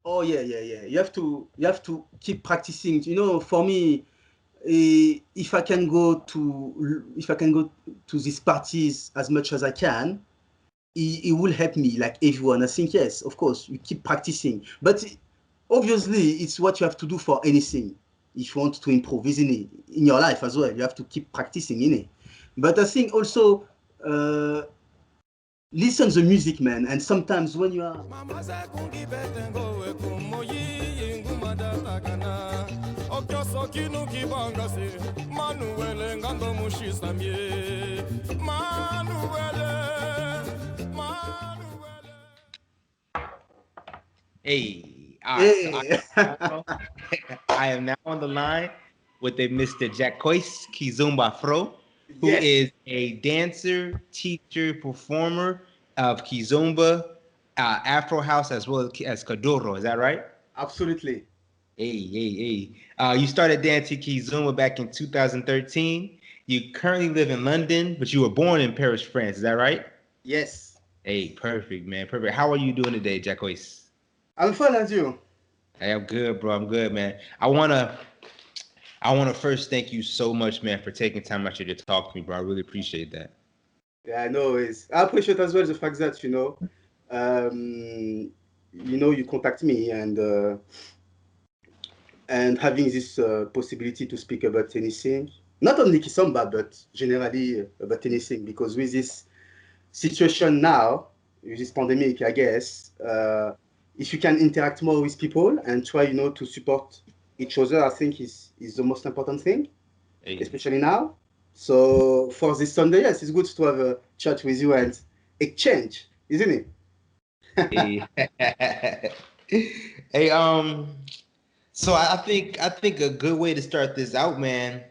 Oh yeah, yeah, yeah. You have to keep practicing. For me, if I can go to these parties as much as I can, it will help me like everyone. I think yes, of course, you keep practicing, but obviously it's what you have to do for anything. If you want to improve, isn't it? In your life as well, you have to keep practicing, in it. But I think also uh, listen to the music, man. And sometimes when you are Hey, all right. So hey. now, I am now on the line with a Mr. Jacques Kizumba Fro, who Yes, is a dancer, teacher, performer of Kizumba, Afro House, as well as Kaduro. Is that right? absolutely. Hey, hey, hey. You started dancing Kizumba back in 2013. You currently live in London, but you were born in Paris, France. Is that right? Yes, Hey, perfect, man. Perfect. How are you doing today, Jacques? I'm fine as you. Hey, I'm good, bro. I'm good, man. I wanna first thank you so much, man, for taking time out here to talk to me, bro. I really appreciate that. Yeah, I know. I appreciate as well the fact that you contact me and having this possibility to speak about anything, not only Kisamba, but generally about anything. Because with this situation now, with this pandemic, I guess, if you can interact more with people and try, to support each other, I think is the most important thing, Hey, especially now. So for this Sunday, yes, it's good to have a chat with you and exchange, isn't it? hey, hey. So I think a good way to start this out, man.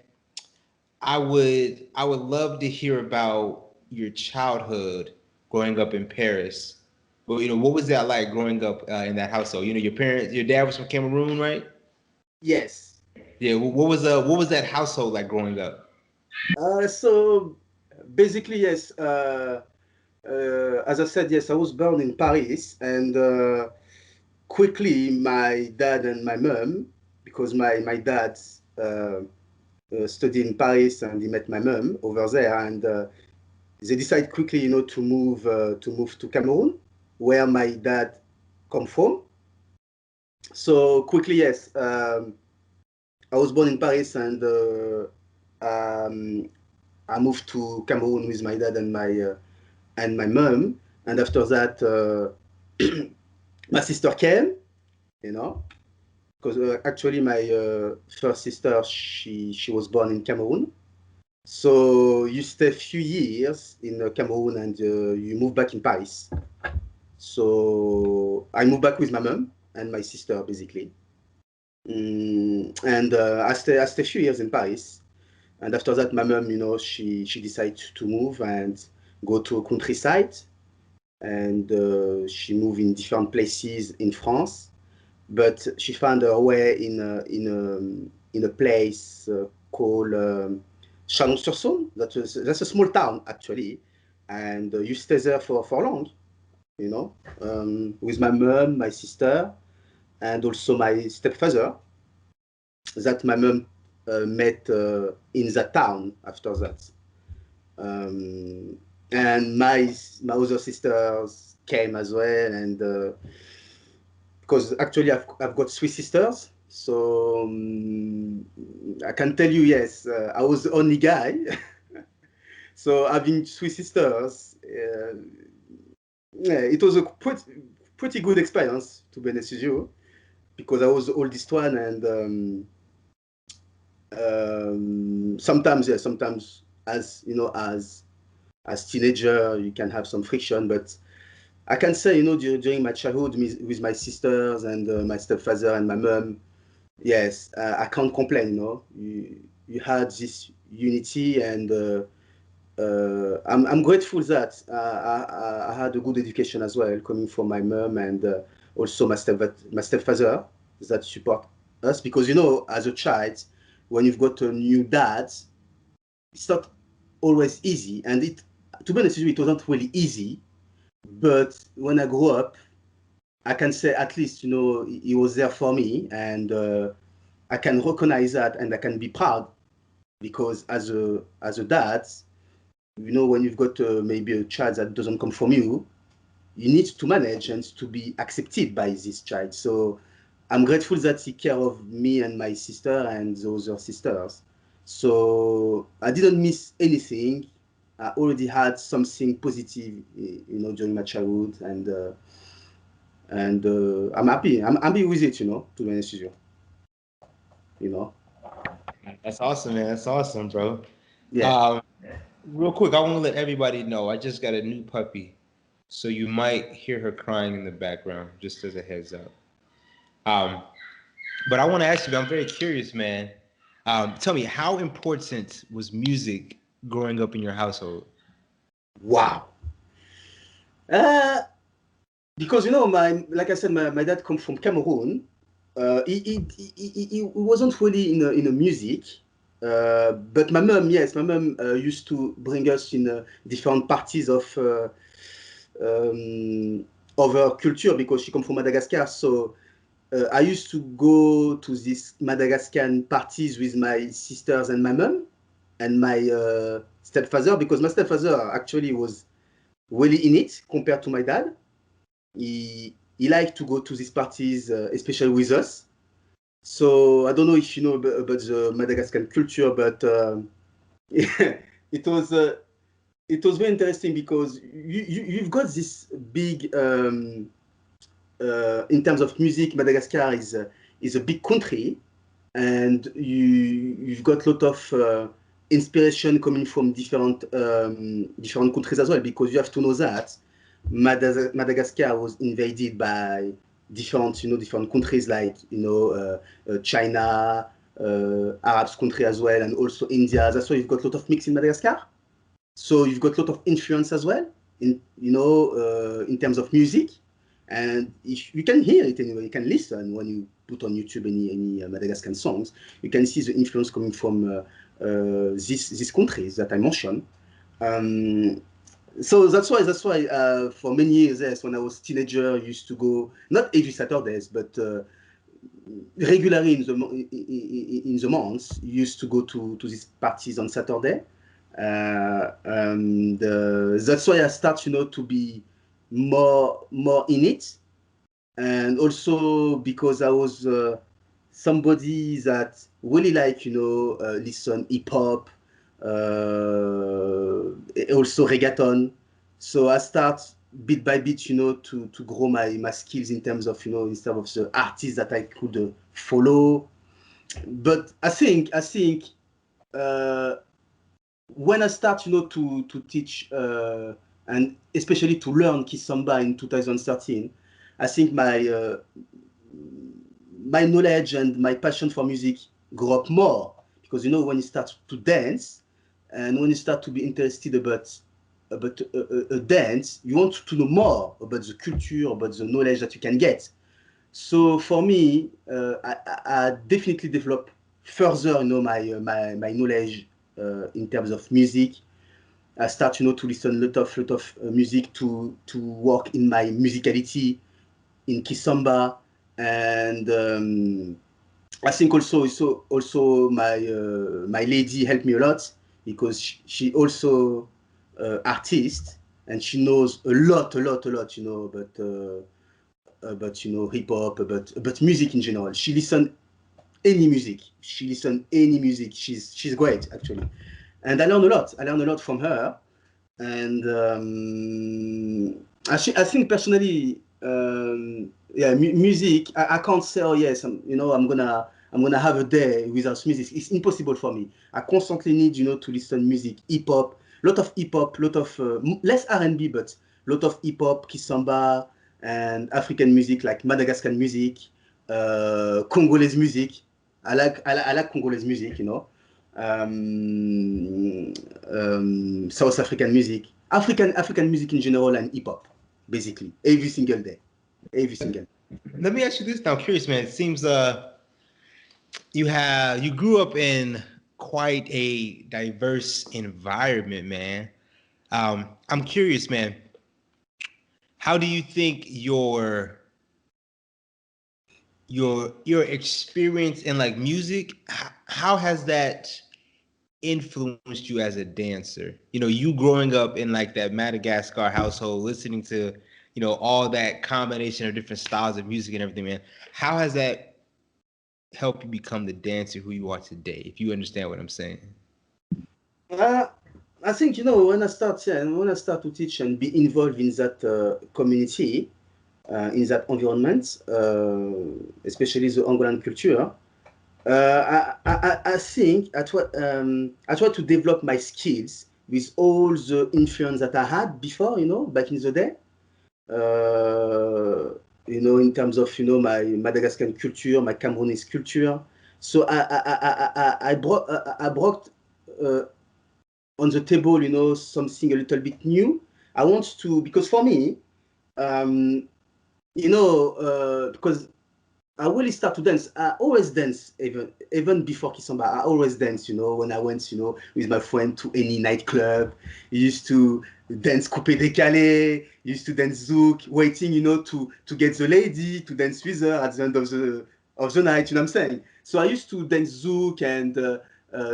I would love to hear about your childhood growing up in Paris. Well, what was that like growing up in that household? Your parents, your dad was from Cameroon, right? Yes. Yeah. What was that household like growing up? So basically, yes. As I said, yes, I was born in Paris, and quickly my dad and my mom, because my dad uh, studied in Paris and he met my mom over there, and they decided quickly, to move to Cameroon, where my dad come from. So quickly, yes, I was born in Paris, and um, I moved to Cameroon with my dad and my mom, and after that, my sister came, you know, because actually my first sister she was born in Cameroon. So you stay a few years in Cameroon and you move back in Paris. So I moved back with my mom and my sister basically. And I stay a few years in Paris. And after that, my mom, she decided to move and go to a countryside. And she moved in different places in France. But she found her way in a place called Chalon-sur-Saône. That's a small town actually, and you stay there for long, with my mom, my sister, and also my stepfather that my mom met in that town after that. Um, and my other sisters came as well, and because actually I've got three sisters. So I can tell you, yes, I was the only guy. So having three sisters, yeah, it was a pretty good experience, to be honest with you, because I was the oldest one, and sometimes, yeah, sometimes as teenager, you can have some friction, but I can say, during my childhood with my sisters and my stepfather and my mom, yes, I can't complain. You had this unity, and I'm grateful that I had a good education as well, coming from my mom and also my stepfather that support us, because as a child, when you've got a new dad, it's not always easy, and to be honest with you, it wasn't really easy. But when I grew up, I can say at least, he was there for me, and I can recognize that, and I can be proud because as a dad, when you've got maybe a child that doesn't come from you, you need to manage and to be accepted by this child. So I'm grateful that he care of me and my sister and the other sisters. So I didn't miss anything. I already had something positive, during my childhood, and I'm happy. I'm happy with it, to be honest with you. You know. That's awesome, man. That's awesome, bro. Yeah. Um, real quick, I want to let everybody know I just got a new puppy, so you might hear her crying in the background, just as a heads up. Um, but I want to ask you, I'm very curious, man. Tell me, how important was music growing up in your household? Wow. Uh, because like I said, my dad come from Cameroon. He wasn't really in a music, but my mom, yes, my mom used to bring us in different parties of um, our culture because she come from Madagascar. So I used to go to these Madagascar parties with my sisters and my mom and my stepfather because my stepfather actually was really in it compared to my dad. He liked to go to these parties, especially with us. So I don't know if you know about the Madagascar culture, but it was uh, it was very interesting because you've got this big in terms of music. Madagascar is a big country, and you've got a lot of inspiration coming from different countries as well. Because you have to know that Madagascar was invaded by different countries like China, Arab country as well, and also India. That's why you've got a lot of mix in Madagascar. So you've got a lot of influence as well in terms of music, and if you can hear it anyway, you can listen when you put on YouTube any Madagascan songs. You can see the influence coming from these countries that I mentioned. Um, so that's why for many years, yes, when I was teenager, I used to go not every Saturdays, but regularly in the months, used to go to these parties on Saturday. That's why I start, to be more in it, and also because I was somebody that really like listen hip hop, also reggaeton. So I start bit by bit, to grow my skills in terms of instead of the artists that I could follow. But I think uh, when I start, to teach and especially to learn Kisamba in 2013, I think my knowledge and my passion for music grew up more because when you start to dance and when you start to be interested about a dance, you want to know more about the culture, about the knowledge that you can get. So for me, I definitely develop further, my knowledge in terms of music. I start, to listen lot of music to work in my musicality in Kisamba, and I think also my lady helped me a lot because she also artist and she knows a lot about hip hop, about music in general. She listen any music. She listen any music. She's great actually, and I learned a lot from her. And I think personally, yeah, music. I can't say, oh yes, I'm gonna have a day without music. It's impossible for me. I constantly need to listen music, hip hop, lot of hip hop, lot of less R&B, but lot of hip hop, kisamba, and African music like Madagascar music, Congolese music. I like Congolese music, South African music, African music in general, and hip hop, basically every single day, every single. Let me ask you this now. I'm curious, man. It seems you grew up in quite a diverse environment, man. I'm curious, man. How do you think your your experience in like music, how has that influenced you as a dancer? You know, you growing up in like that Madagascar household, listening to, you know, all that combination of different styles of music and everything, man. How has that helped you become the dancer who you are today? If you understand what I'm saying. Uh, I think, you know, when I start to teach and be involved in that community, in that environment, especially the Angolan culture, I think I try to develop my skills with all the influence that I had before, you know, back in the day. You know, in terms of, you know, my Madagascar culture, my Cameroonese culture. So I brought uh, on the table, you know, something a little bit new. I want to, because for me, um, you know, because I really start to dance. I always dance, even before Kisamba. I always dance. You know, when I went, you know, with my friend to any nightclub, we used to dance coupé décalé. Used to dance zouk, waiting, you know, to get the lady to dance with her at the end of the night. You know what I'm saying? So I used to dance zouk and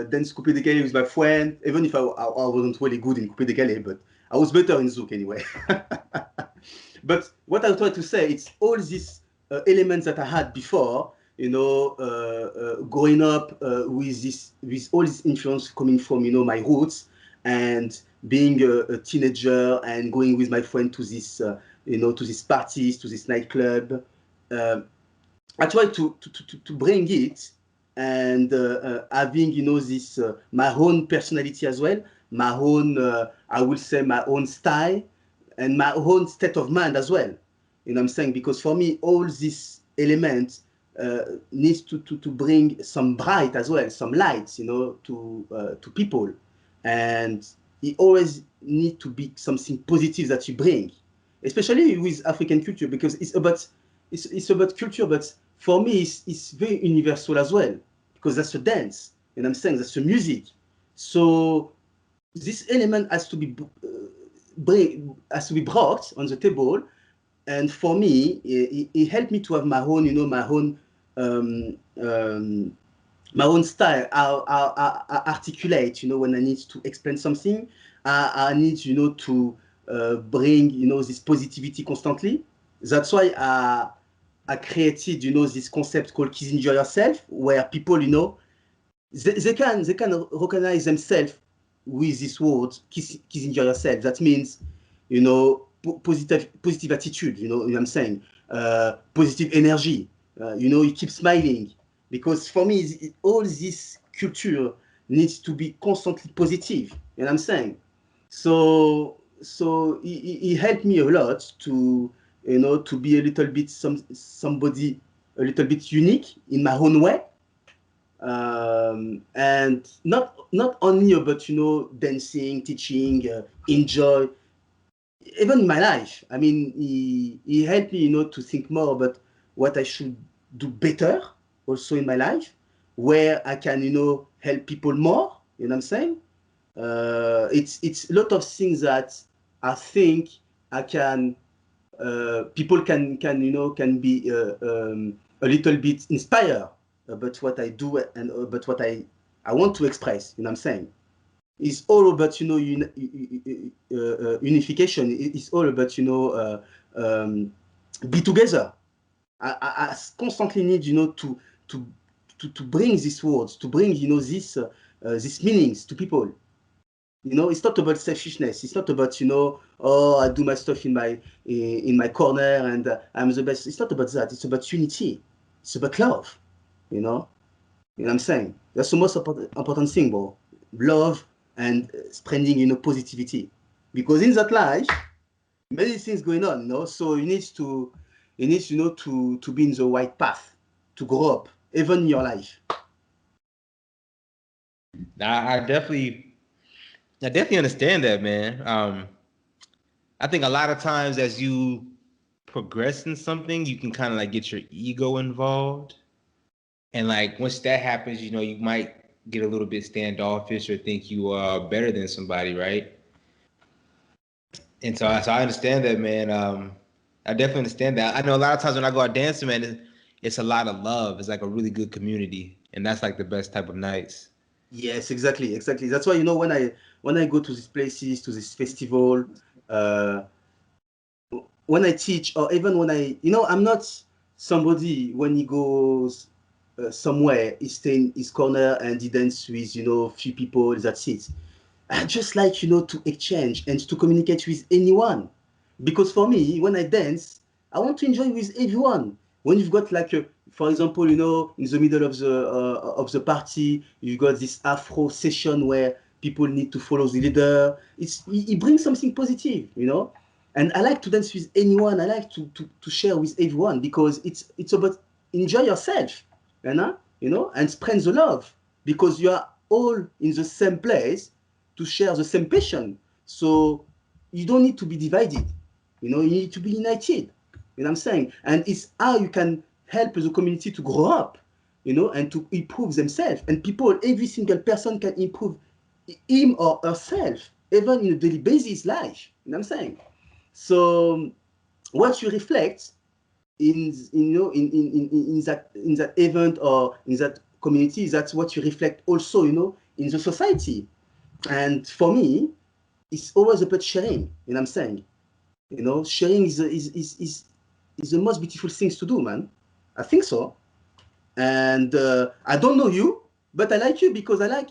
dance coupé décalé with my friend. Even if I wasn't really good in coupé décalé, but I was better in zouk anyway. But what I try to say, it's all these elements that I had before, you know, growing up with all this influence coming from, you know, my roots, and being a teenager and going with my friend to this, you know, to these parties, to this nightclub. Um, I try to bring it, and having, you know, this my own personality as well, my own I will say my own style, and my own state of mind as well. You know what I'm saying? Because for me, all these elements needs to bring some bright as well, some lights, you know, to people, and it always need to be something positive that you bring, especially with African culture, because it's about culture, but for me, it's very universal as well, because that's a dance, and I'm saying that's a music. So this element has to be has to be brought on the table, and for me, it helped me to have my own, you know, um, um, my own style. I articulate, you know, when I need to explain something. I need, you know, to bring, you know, this positivity constantly. That's why I created, you know, this concept called Kissinger Yourself, where people, you know, they can recognize themselves with this word, Kissinger Yourself. That means, you know, positive attitude, you know what I'm saying? Positive energy. You know, you keep smiling. Because for me, all this culture needs to be constantly positive. You know what I'm saying? So it helped me a lot to, you know, to be a little bit somebody a little bit unique in my own way, and not only about, you know, dancing, teaching, enjoy, even in my life. I mean, he helped me, you know, to think more about what I should do better also in my life, where I can, you know, help people more. You know what I'm saying? It's a lot of things that I think I can people can, you know, can be a little bit inspired about what I do and about what I want to express. You know what I'm saying? It's all about, you know, unification. It's all about, you know, be together. I constantly need, you know, to to bring these words, to bring, you know, these meanings to people. You know, it's not about selfishness. It's not about, you know, oh, I do my stuff in my corner and I'm the best. It's not about that. It's about unity. It's about love. You know, you know what I'm saying? That's the most important thing, bro. Love and spreading, you know, positivity. Because in that life, many things going on. You know, so you need, you know, to be in the right path, to grow up, even in your life. I definitely, I definitely understand that, man. I think a lot of times as you progress in something, you can kind of like get your ego involved. And like once that happens, you know, you might get a little bit standoffish or think you are better than somebody, right? And so I understand that, man. I definitely understand that. I know a lot of times when I go out dancing, man, it's a lot of love. It's like a really good community, and that's like the best type of nights. Yes, exactly, exactly. That's why, you know, when I go to these places, to this festival, uh, when I teach, or even when you know, I'm not somebody when he goes somewhere, he stay in his corner and he dance with, you know, few people. That's it. I just like, you know, to exchange and to communicate with anyone. Because for me, when I dance, I want to enjoy with everyone. When you've got like, for example, you know, in the middle of the party, you've got this Afro session where people need to follow the leader. It brings something positive, you know. And I like to dance with anyone. I like to share with everyone because it's about enjoy yourself, you know, and spread the love because you are all in the same place to share the same passion. So you don't need to be divided. You know, you need to be united. You know what I'm saying? And it's how you can help the community to grow up, you know, and to improve themselves. And people, every single person can improve him or herself, even in a daily basis life. You know what I'm saying? So what you reflect in you know in that event or in that community, that's what you reflect also, you know, in the society. And for me, it's always about sharing. You know what I'm saying? You know, sharing is the most beautiful things to do, man. I think so. And I don't know you, but I like you because I like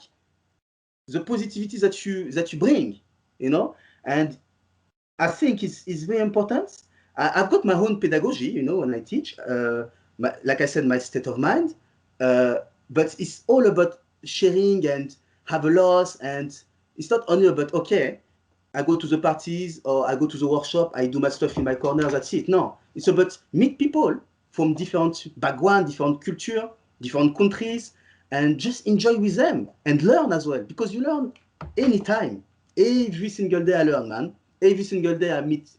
the positivity that you bring. You know, and I think it's very important. I've got my own pedagogy, you know, when I teach. Like I said, my state of mind. Uh, but it's all about sharing and have a loss. And it's not only about, okay, I go to the parties or I go to the workshop, I do my stuff in my corner, that's it. No, it's about meet people from different background, different culture, different countries, and just enjoy with them and learn as well. Because you learn anytime. Every single day I learn, man. Every single day I meet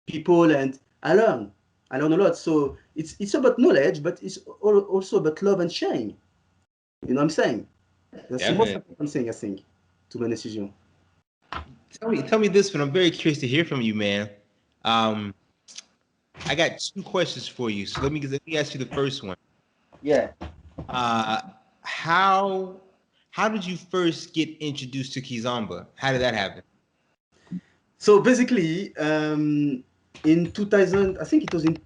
people and I learn. I learn a lot. So it's about knowledge, but it's also about love and sharing. You know what I'm saying? That's the most Definitely. important thing, I think, to my decision. Tell me this one. I'm very curious to hear from you, man. Um, I got two questions for you. So let me ask you the first one. Yeah. Uh, how how did you first get introduced to Kizomba? How did that happen? So basically, in 2000, I think it was in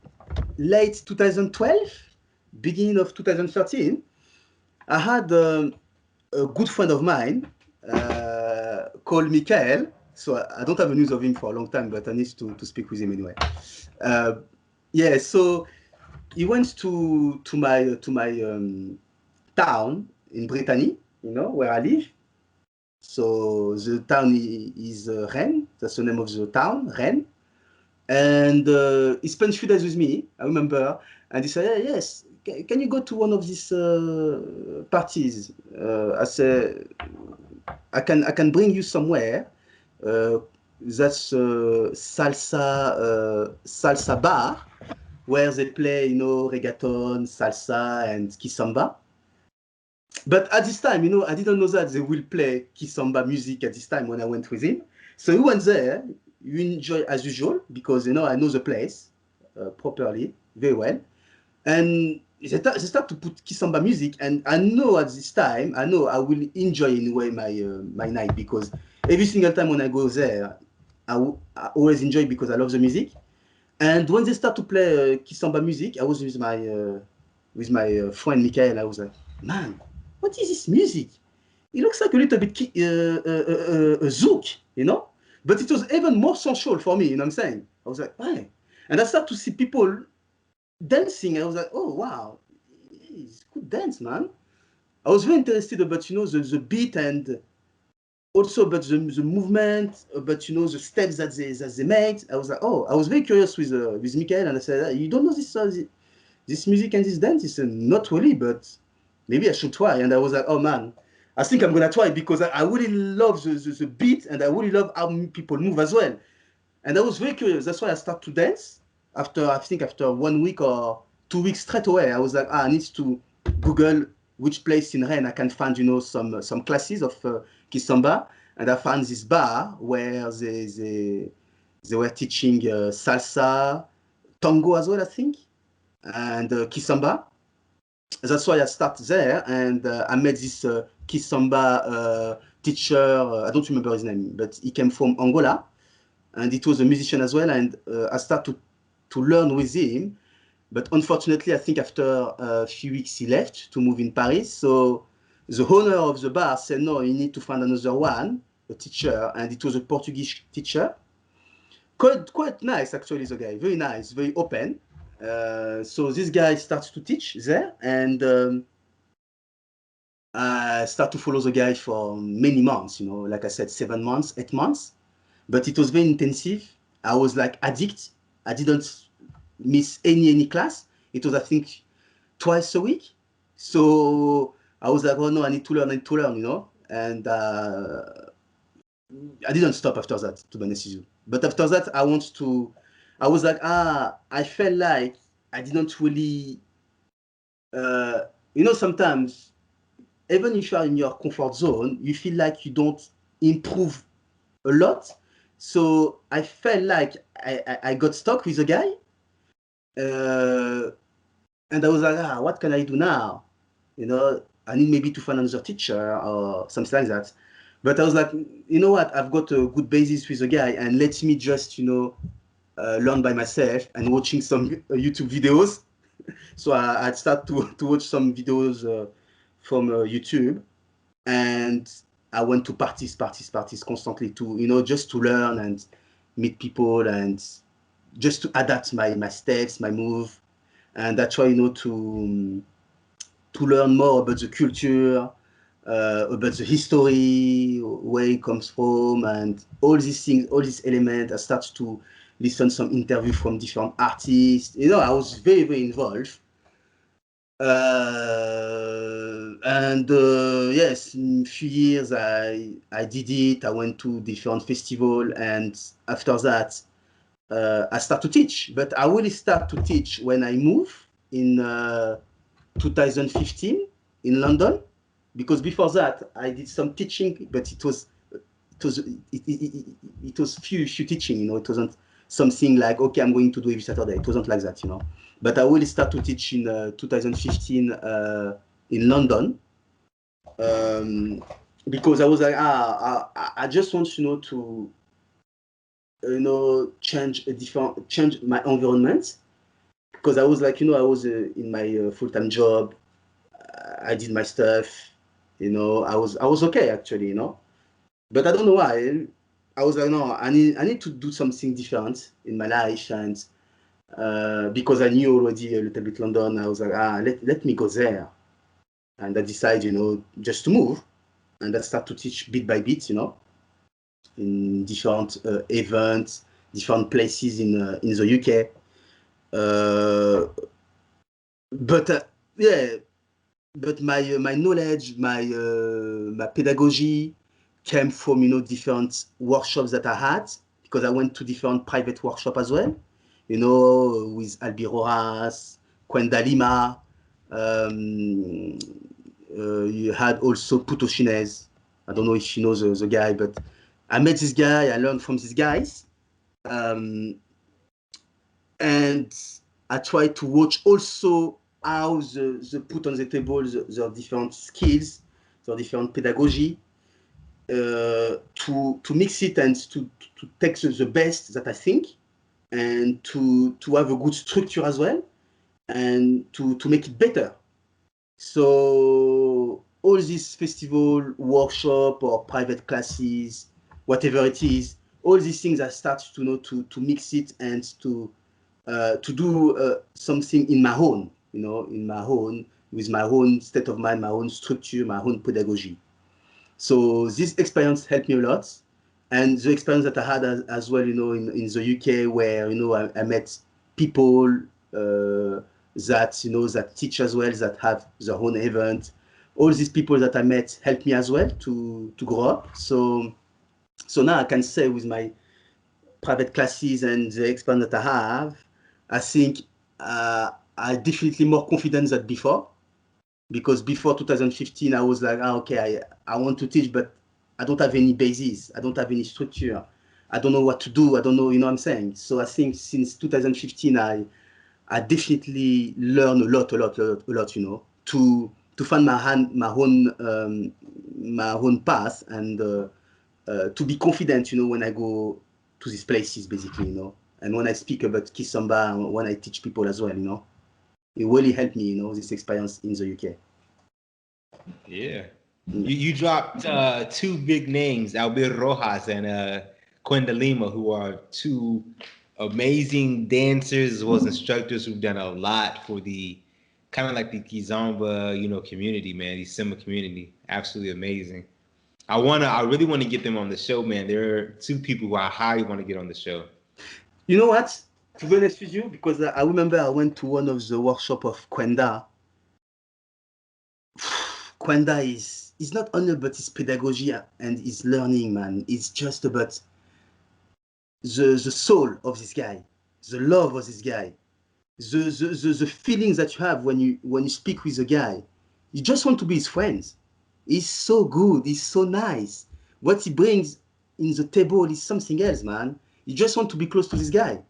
late 2012, beginning of 2013, I had a good friend of mine called Michael. So I don't have a news of him for a long time, but I need to speak with him anyway. Uh, yeah, so he went to my town in Brittany, you know, where I live. So the town is Rennes. That's the name of the town, Rennes. And he spent 3 days with me, I remember. And he said, yeah, yes, can you go to one of these parties? I said, I can bring you somewhere. Uh, that's salsa bar where they play, you know, reggaeton, salsa, and kisamba. But at this time, you know, I didn't know that they will play Kisamba music at this time when I went with him. So we went there. You enjoy as usual because, you know, I know the place properly, very well. And they start to put Kisamba music. And I know at this time, I know I will enjoy in a way my night because every single time when I go there, I always enjoy because I love the music. And when they start to play Kisamba music, I was with my friend Michael. I was like, man, what is this music? It looks like a little bit zouk, you know? But it was even more sensual for me, you know what I'm saying? I was like, why? And I started to see people dancing. I was like, oh, wow, it's good dance, man. I was very interested about, you know, the beat and also about the movement, about, you know, the steps that they made. I was like, oh, I was very curious with Michael, and I said, you don't know this music and this dance? He said, not really, but maybe I should try. And I was like, oh man, I think I'm gonna try because I really love the beat and I really love how people move as well. And I was very curious. That's why I started to dance. After 1 week or 2 weeks straight away, I was like, I need to Google which place in Rennes I can find, you know, some classes of Kisamba. And I found this bar where they were teaching salsa, tango as well, I think. and Kisamba. That's why I started there, and I met this Kisamba teacher. I don't remember his name, but he came from Angola, and it was a musician as well. And I started to learn with him. But unfortunately, I think after a few weeks he left to move in Paris. So the owner of the bar said, no, you need to find another one, a teacher. And it was a Portuguese teacher. Quite nice, actually, the guy. Very nice, very open. So this guy starts to teach there. And I start to follow the guy for many months, like I said, 7 months, 8 months. But it was very intensive. I was like addict. I didn't miss any class. It was, I think, twice a week. So I was like, oh no, I need to learn, And I didn't stop after that, to be honest with you. But after that, I was like, I felt like I didn't really, sometimes, even if you are in your comfort zone, you feel like you don't improve a lot. So I felt like I got stuck with a guy. And I was like, what can I do now? I need maybe to find another teacher or something like that. But I was like, you know what? I've got a good basis with a guy, and let me just, learn by myself and watching some YouTube videos. So I'd start to watch some videos from YouTube, and I went to parties constantly to, just to learn and meet people and just to adapt my steps, my move. And I try, to learn more about the culture, about the history, where it comes from, and all these things, all these elements. I start to listen some interview from different artists. I was very, very involved. And yes, in a few years I did it. I went to different festivals, and after that, I start to teach. But I really start to teach when I moved in 2015 in London, because before that I did some teaching, but it was few teaching. It wasn't something like, okay, I'm going to do every Saturday. It wasn't like that. But I really start to teach in 2015 in London, because I was like, I just want to change my environment, because I was like, I was in my full-time job. I did my stuff, I was okay, actually, but I don't know why. I was like, no, I need to do something different in my life. And because I knew already a little bit London, I was like, let me go there. And I decided, just to move, and I start to teach bit by bit, in different events, different places in the UK. But yeah, but my knowledge, my pedagogy came from different workshops that I had, because I went to different private workshops as well, with Albi Rojas, Kwenda Lima. You had also Puto Chinez. I don't know if you know the guy, but I met this guy. I learned from these guys, and I tried to watch also how they put on the table the different skills, the different pedagogy, to mix it and to take the best that I think, and to have a good structure as well, and to make it better. So all these festival, workshop, or private classes, whatever it is, all these things I start to mix it and to do something in my own, with my own state of mind, my own structure, my own pedagogy. So this experience helped me a lot. And the experience that I had as well, in the UK, where, I met people that teach as well, that have their own event. All these people that I met helped me as well to grow up. So now I can say, with my private classes and the experience that I have, I think I'm definitely more confident than before. Because before 2015, I was like, okay, I want to teach, but I don't have any basis. I don't have any structure. I don't know what to do. I don't know, what I'm saying? So I think since 2015, I I definitely learn a lot, you know, to find my own path and to be confident, you know, when I go to these places, basically, you know, and when I speak about Kizomba, and when I teach people as well, you know, it really helped me, you know, this experience in the UK. Yeah. You dropped two big names, Albert Rojas and Quenda Lima, who are two amazing dancers as well as instructors who've done a lot for the kind of like the Kizomba, you know, community, man, the Simba community. Absolutely amazing. I really want to get them on the show, man. There are two people who I highly want to get on the show. You know what? To be honest with you, because I remember I went to one of the workshop of Quenda. Quenda is not only about his pedagogy and his learning, man. It's just about the soul of this guy, the love of this guy, the feelings that you have when you speak with a guy. You just want to be his friends. He's so good. He's so nice. What he brings in the table is something else, man. You just want to be close to this guy.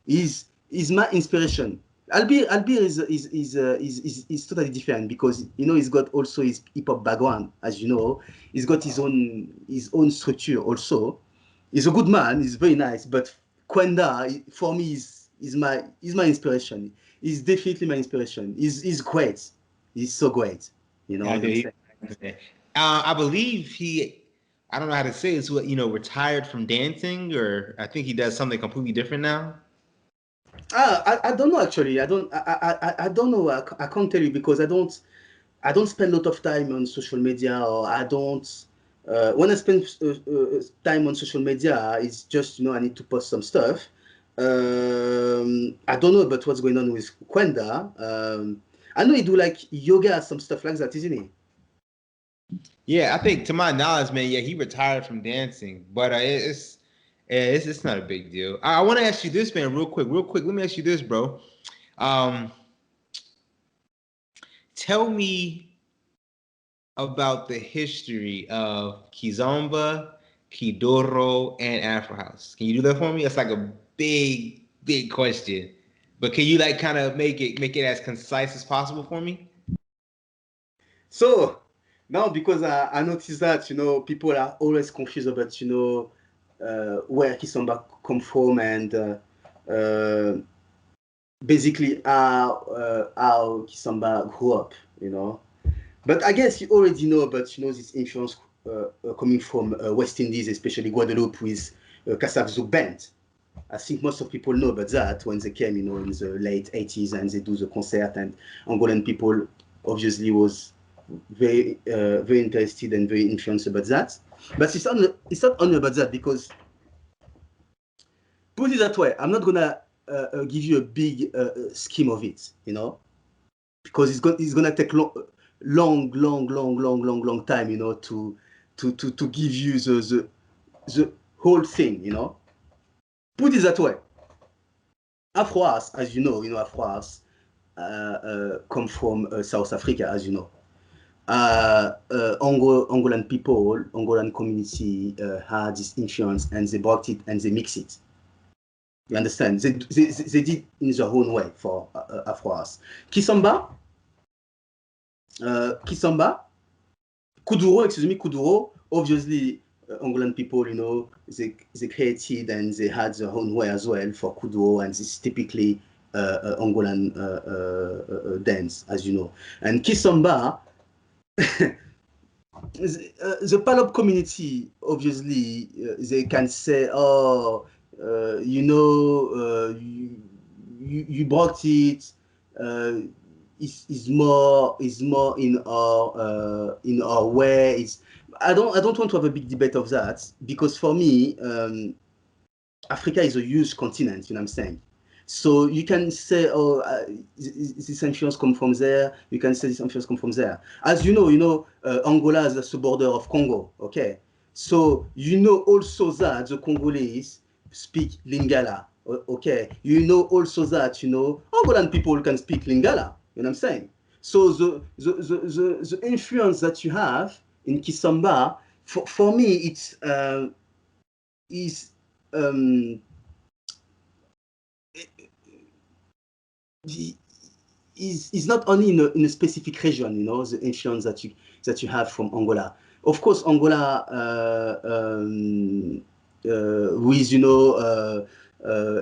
He's my inspiration. Albir is totally different because you know he's got also his hip hop background, as you know. He's got his own structure also. He's a good man. He's very nice, but Quenda for me is my inspiration. He's definitely my inspiration. He's great. He's so great. You know Yeah, what I'm saying? I believe I don't know how to say this, you know, retired from dancing, or I think he does something completely different now. I don't know actually. I don't know. I can't tell you because I don't spend a lot of time on social media, or I don't. When I spend time on social media, it's just, you know, I need to post some stuff. I don't know about what's going on with Quenda. I know he do like yoga, some stuff like that, isn't he? Yeah, I think to my knowledge, man, yeah, he retired from dancing, but it's not a big deal. I want to ask you this, man, real quick. Let me ask you this, bro. Um, Tell me about the history of Kizomba, Kidoro, and Afro House. Can you do that for me? It's like a big question, but can you like kind of make it as concise as possible for me? So now, because I noticed that, you know, people are always confused about, you know, where Kisamba come from and basically how Kisamba grew up, you know. But I guess you already know about, you know, this influence coming from West Indies, especially Guadeloupe with Kassav Zouk Band. I think most of people know about that when they came, you know, in the late 80s and they do the concert, and Angolan people obviously was very interested and very influenced about that. But it's not only about that, because put it that way, I'm not gonna give you a big scheme of it, you know, because it's gonna take long time, you know, to give you the whole thing, you know. Put it that way. Afroas, as you know, Afroas come from South Africa, as you know. Angolan people, Angolan community had this influence, and they brought it and they mix it. You understand? They did in their own way for Afroas. Kisamba, Kuduro, obviously Angolan people, you know, they created and they had their own way as well for Kuduro, and this is typically Angolan dance, as you know. And Kisamba, the Palop community, obviously, they can say, oh, you know, you brought it. Is more in our way. I don't want to have a big debate of that, because for me, Africa is a huge continent. You know what I'm saying? So you can say, oh, this influence come from there. You can say this influence come from there. As you know, Angola is the border of Congo. Okay, so you know also that the Congolese speak Lingala. Okay, you know also that, you know, Angolan people can speak Lingala. You know what I'm saying? So the influence that you have in Kisamba, for me, it's is is not only in a specific region, you know, the influence that you have from Angola. Of course, Angola with, you know,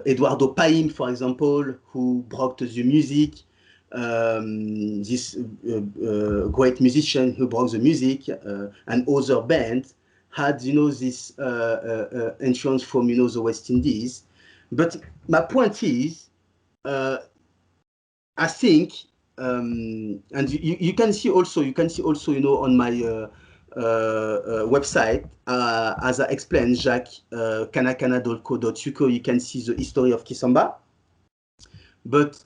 Eduardo Paim, for example, who brought the music, this great musician who brought the music, and other bands had, you know, this influence from, you know, the West Indies. But my point is, I think, and you can see also, you know, on my website, as I explained, Jacques, kanakana.co.uk, you can see the history of Kisamba. But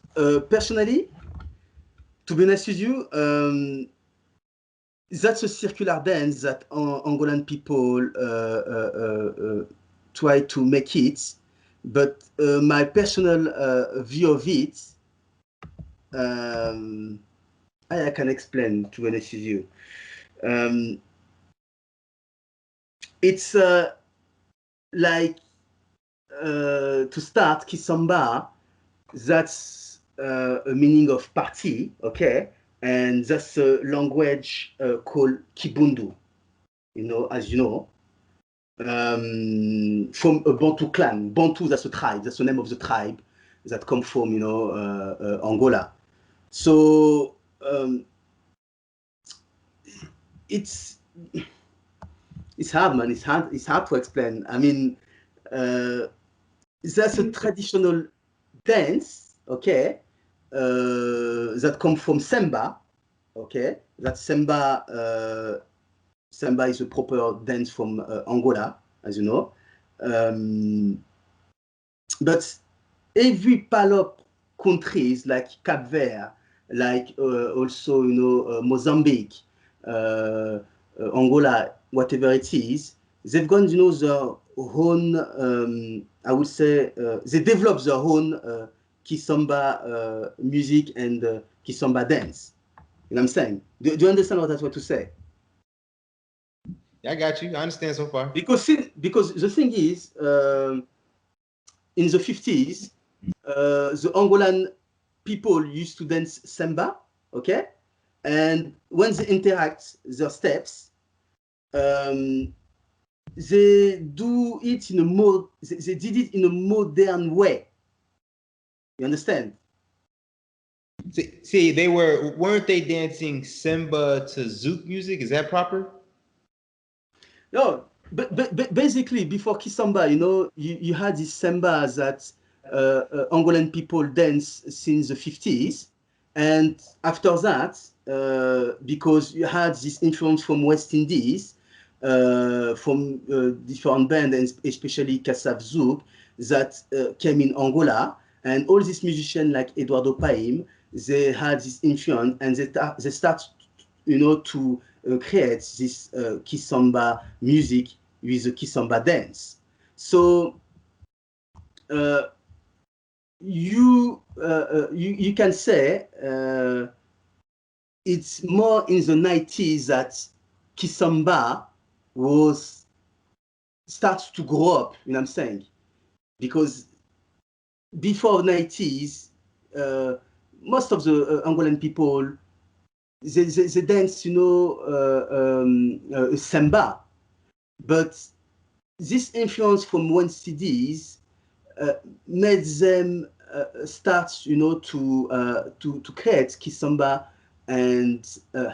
personally, to be honest with you, that's a circular dance that Angolan people try to make it. But my personal view of it, I can explain, to be honest with you. It's like, to start, Kisamba, that's a meaning of party, okay? And that's a language called Kibundu, you know, as you know. From a Bantu clan. Bantu, that's a tribe, that's the name of the tribe that come from, you know, Angola. So it's hard, man. It's hard to explain. I mean, that's a traditional dance, okay, that come from Semba, okay. That Semba, Semba is a proper dance from Angola, as you know. But every Palop countries like Cape Verde, like also, you know, Mozambique, Angola, whatever it is, they've got, you know, their own, I would say, they develop their own Kisamba music and Kisamba dance. You know what I'm saying? Do you understand what I was trying to say? Yeah, I got you. I understand so far. Because the thing is, in the 50s, the Angolan people used to dance samba, okay? And when they interact their steps, they do it in a more, they did it in a modern way. You understand? See, weren't they dancing Semba to Zouk music? Is that proper? No, but basically before Kisamba, you know, you had this samba that Angolan people dance since the 50s. And after that, because you had this influence from West Indies, from different bands, and especially Kassav Zouk, that came in Angola. And all these musicians like Eduardo Paim, they had this influence, and they start, you know, to create this Kisamba music with the Kisamba dance. So you can say it's more in the 90s that Kisamba starts to grow up, you know what I'm saying? Because before 90s, most of the Angolan people, they dance, you know, samba. But this influence from West Indies made them start, you know, to create Kisamba and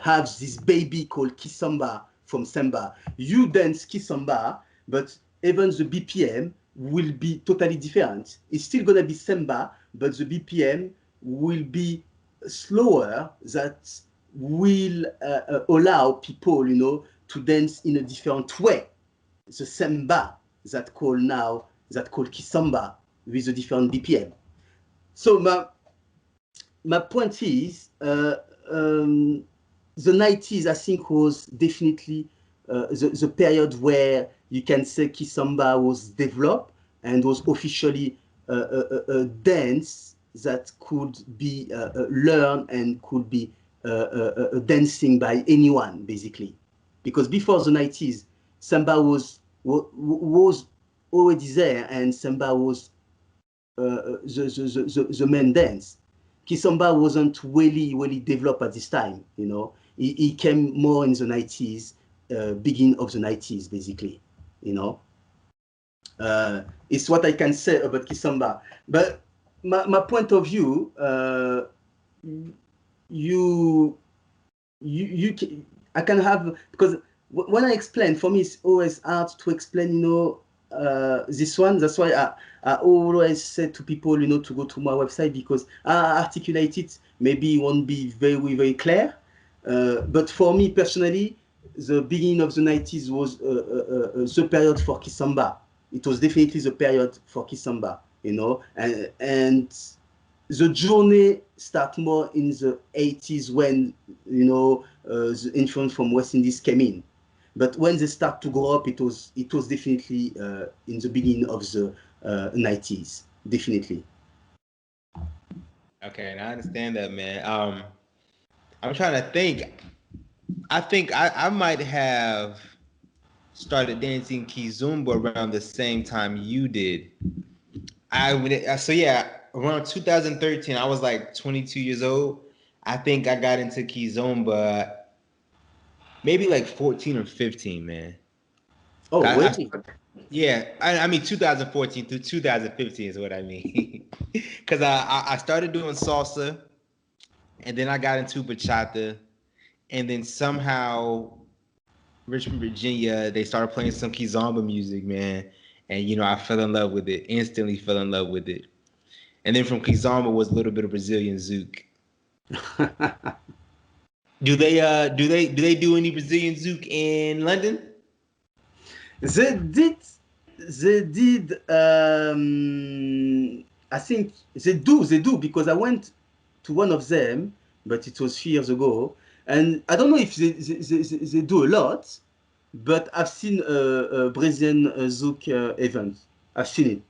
have this baby called Kisamba from Samba. You dance Kisamba, but even the BPM will be totally different. It's still gonna be Samba, but the BPM will be slower. That will allow people, you know, to dance in a different way. The Samba that called Kisamba with a different BPM. So my point is, the 90s, I think, was definitely the period where you can say Kisamba was developed and was officially a dance that could be learned and could be dancing by anyone, basically. Because before the 90s, Samba was already there, and Samba was the main dance. Kizomba wasn't really developed at this time, you know. It came more in the 90s, beginning of the 90s, basically, you know. It's what I can say about Kizomba. But my point of view, I can have, because when I explain, for me, it's always hard to explain, you know, this one. That's why I always say to people, you know, to go to my website, because I articulate it. Maybe it won't be very clear. But for me personally, the beginning of the 90s was the period for Kizomba. It was definitely the period for Kizomba, you know, and the journey start more in the 80s when, you know, the influence from West Indies came in. But when they start to grow up, it was definitely in the beginning of the 90s, definitely. Okay, and I understand that, man. I'm trying to think. I think I might have started dancing Kizomba around the same time you did. So yeah, around 2013, I was like 22 years old. I think I got into Kizomba maybe like 14 or 15, man. Oh, really? I mean 2014 through 2015 is what I mean. Because I started doing salsa, and then I got into bachata, and then somehow Richmond, Virginia, they started playing some Kizomba music, man. And you know, I fell in love with it. Instantly fell in love with it. And then from Kizomba was a little bit of Brazilian zouk. Do they do any Brazilian zouk in London? They did. I think they do because I went to one of them, but it was 3 years ago, and I don't know if they do a lot, but I've seen a Brazilian Zouk event. I've seen it,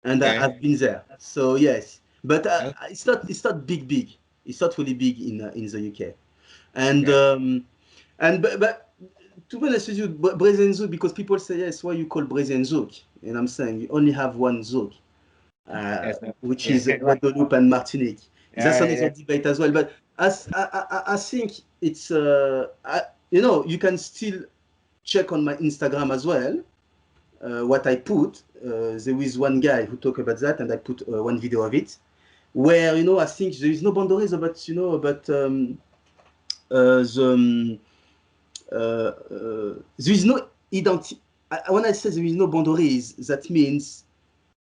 and Okay. I've been there. So yes, but Okay. it's not big. It's not really big in the UK, and Okay. but to be honest with you, Brazilian Zouk, because people say yes, why you call Brazilian Zouk, and I'm saying you only have one Zouk, which is Guadeloupe and Martinique. That's another debate as well. But as I think it's you know, you can still check on my Instagram as well. What I put, there is one guy who talked about that, and I put one video of it, where, you know, I think there is no boundaries about, you know, about the there is no identity. When I say there is no boundaries, that means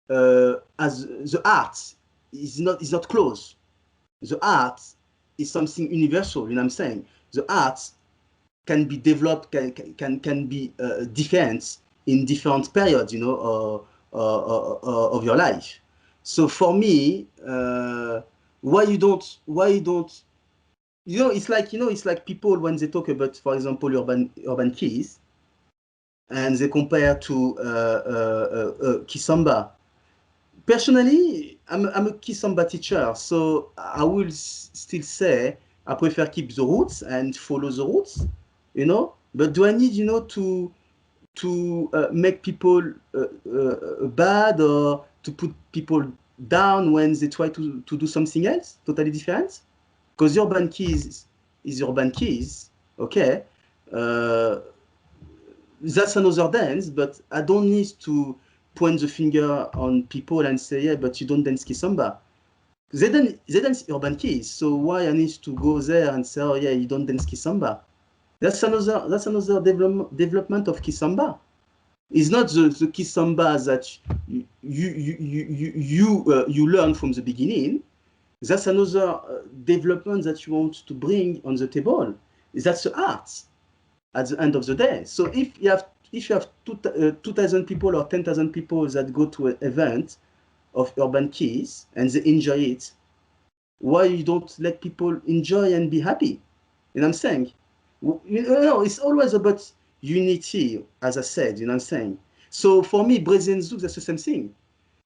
as the art is not closed. The art is something universal. You know what I'm saying? The art can be developed, can be different in different periods, you know, of your life. So for me, why you don't, you know, it's like, you know, it's like people when they talk about, for example, urban keys, and they compare to Kizomba. Personally, I'm a Kizomba teacher, so I will still say I prefer keep the roots and follow the roots, you know. But do I need, you know, to make people bad, or to put people down when they try to do something else totally different? Because urban keys is urban keys, okay. Uh, that's another dance, but I don't need to point the finger on people and say, yeah, but you don't dance Kizomba. They dance urban keys, so why I need to go there and say, oh yeah, you don't dance Kizomba? That's another development of Kizomba. It's not the Kizomba that you learn from the beginning. That's another development that you want to bring on the table. That's the art at the end of the day. So if you have 2,000 people or 10,000 people that go to an event of urban keys and they enjoy it, why you don't let people enjoy and be happy? You know what I'm saying? You know, it's always about unity, as I said. You know what I'm saying? So for me, Brazilian Zouk, that's the same thing.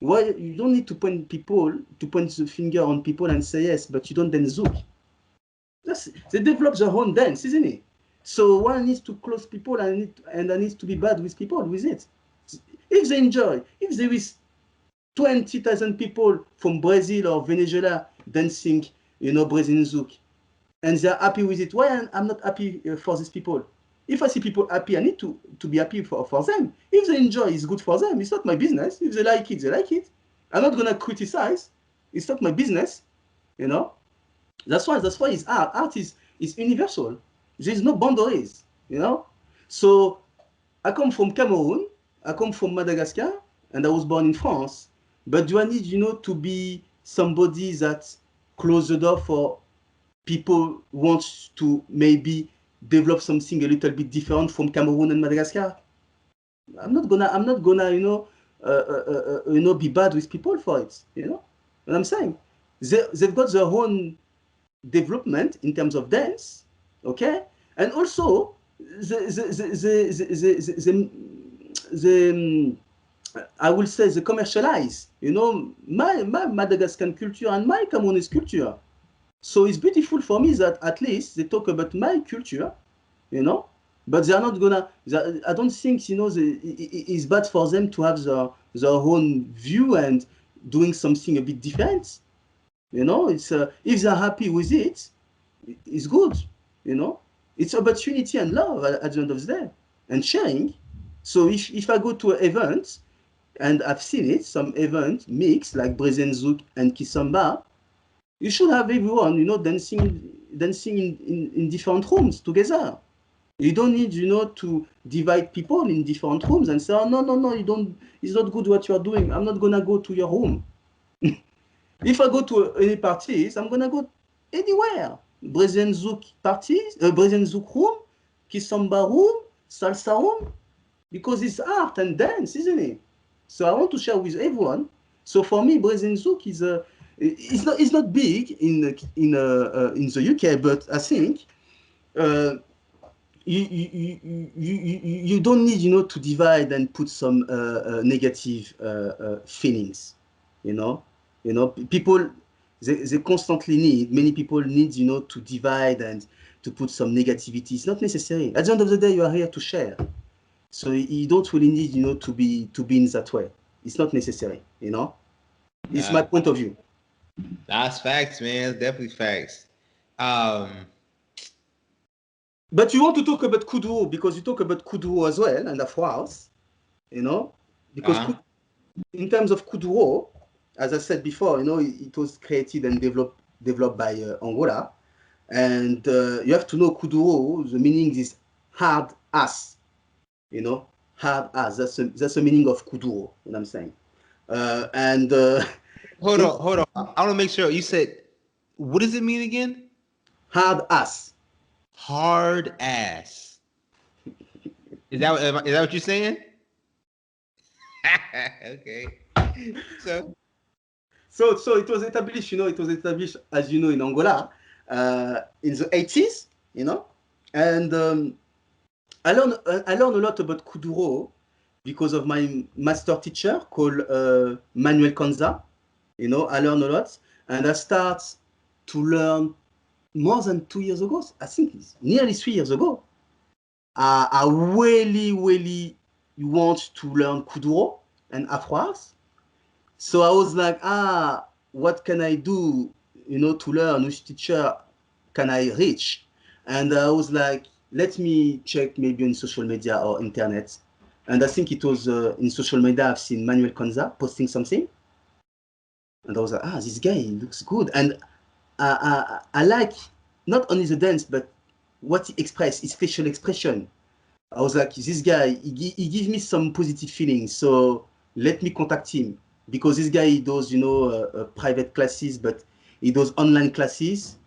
Why you don't need to point the finger on people and say yes, but you don't dance Zouk. They develop their own dance, isn't it? So one needs to close people and I need to be bad with people with it. If they enjoy, if there is 20,000 people from Brazil or Venezuela dancing you know, Brazilian Zouk, and they're happy with it. Why I'm not happy for these people? If I see people happy, I need to be happy for them. If they enjoy, it's good for them. It's not my business. If they like it, they like it. I'm not gonna criticize. It's not my business, you know. That's why it's art. Art is universal. There's no boundaries, you know. So I come from Cameroon, I come from Madagascar, and I was born in France. But do I need, you know, to be somebody that close the door for people who want to maybe develop something a little bit different from Cameroon and Madagascar? I'm not gonna, you know, be bad with people for it. You know what I'm saying? They've got their own development in terms of dance, okay, and also the I will say the commercialize, you know, my Madagascan culture and my Cameroonese culture. So it's beautiful for me that at least they talk about my culture, you know, but they are not gonna. I don't think, you know, it's bad for them to have their own view and doing something a bit different. You know, it's if they're happy with it, it's good. You know, it's about unity and love at the end of the day and sharing. So if I go to an event and I've seen it, some event mix like Brazilian Zouk and Kisamba, you should have everyone, you know, dancing in different rooms together. You don't need, you know, to divide people in different rooms and say, oh, no, you don't, it's not good what you're doing. I'm not gonna go to your room. If I go to any parties, I'm gonna go anywhere. Brazilian Zouk parties, Brazilian Zouk room, Kisamba room, salsa room, because it's art and dance, isn't it? So I want to share with everyone. So for me, Brazilian Zouk is it's not big in the UK, but I think you don't need, you know, to divide and put some negative feelings, you know. People, they constantly need, many people need, you know, to divide and to put some negativity. It's not necessary. At the end of the day, you are here to share. So you don't really need, you know, to be in that way. It's not necessary, you know. It's my point of view. That's facts, man. It's definitely facts. But you want to talk about Kuduro because you talk about Kuduro as well and Afro House, you know, because in terms of Kuduro, as I said before, you know, it was created and developed by Angola, and you have to know Kuduro. The meaning is hard ass, you know, hard ass. That's the meaning of Kuduro. What I'm saying, and hold on. I want to make sure you said. What does it mean again? Hard ass. Hard ass. Is that what you're saying? Okay. So it was established, you know, as you know, in Angola in the 80s, you know, and I learned a lot about Kuduro because of my master teacher called Manuel Conza. You know, I learned a lot, and I start to learn more than 2 years ago. I think it's nearly 3 years ago. I really want to learn Kuduro and Afro House. So I was like, what can I do, you know, to learn? Which teacher can I reach? And I was like, let me check maybe on social media or internet. And I think it was in social media, I've seen Manuel Conza posting something. And I was like, this guy looks good. And I like not only the dance, but what he expressed, his facial expression. I was like, this guy, he gives me some positive feelings. So let me contact him. Because this guy, he does, you know, private classes, but he does online classes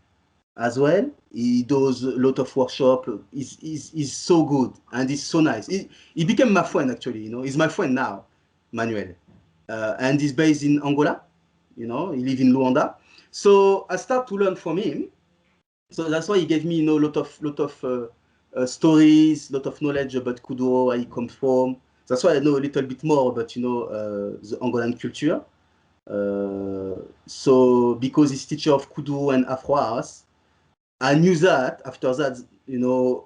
as well. He does a lot of workshop. He's so good and he's so nice. He became my friend, actually, you know. He's my friend now, Manuel. And he's based in Angola, you know. He lives in Luanda. So I start to learn from him. So that's why he gave me, you know, a lot of stories, a lot of knowledge about Kuduro, where he comes from. That's why I know a little bit more about, you know, the Angolan culture. So because he's teacher of Kuduro and Afro House, I knew that after that, you know,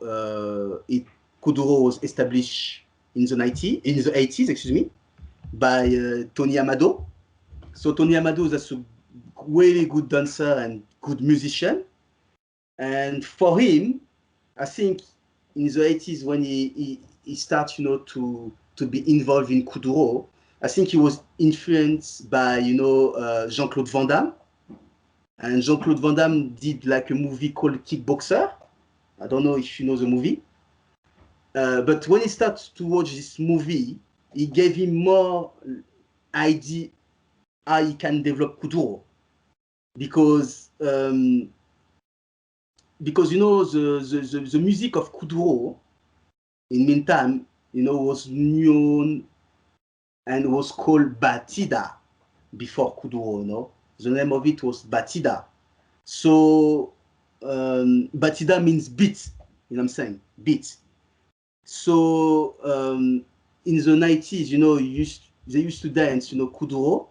Kuduro was established in the 80s, excuse me, by Tony Amado. So Tony Amado, that's a really good dancer and good musician. And for him, I think in the 80s when he started, to be involved in Kuduro, I think he was influenced by, Jean-Claude Van Damme. And Jean-Claude Van Damme did like a movie called Kickboxer. I don't know if you know the movie. But when he started to watch this movie, it gave him more idea how he can develop Kuduro. Because the music of Kuduro in meantime, was known and was called Batida before Kuduro, The name of it was Batida. So Batida means beat, you know what I'm saying? Beat. So in the 90s, they used to dance, Kuduro,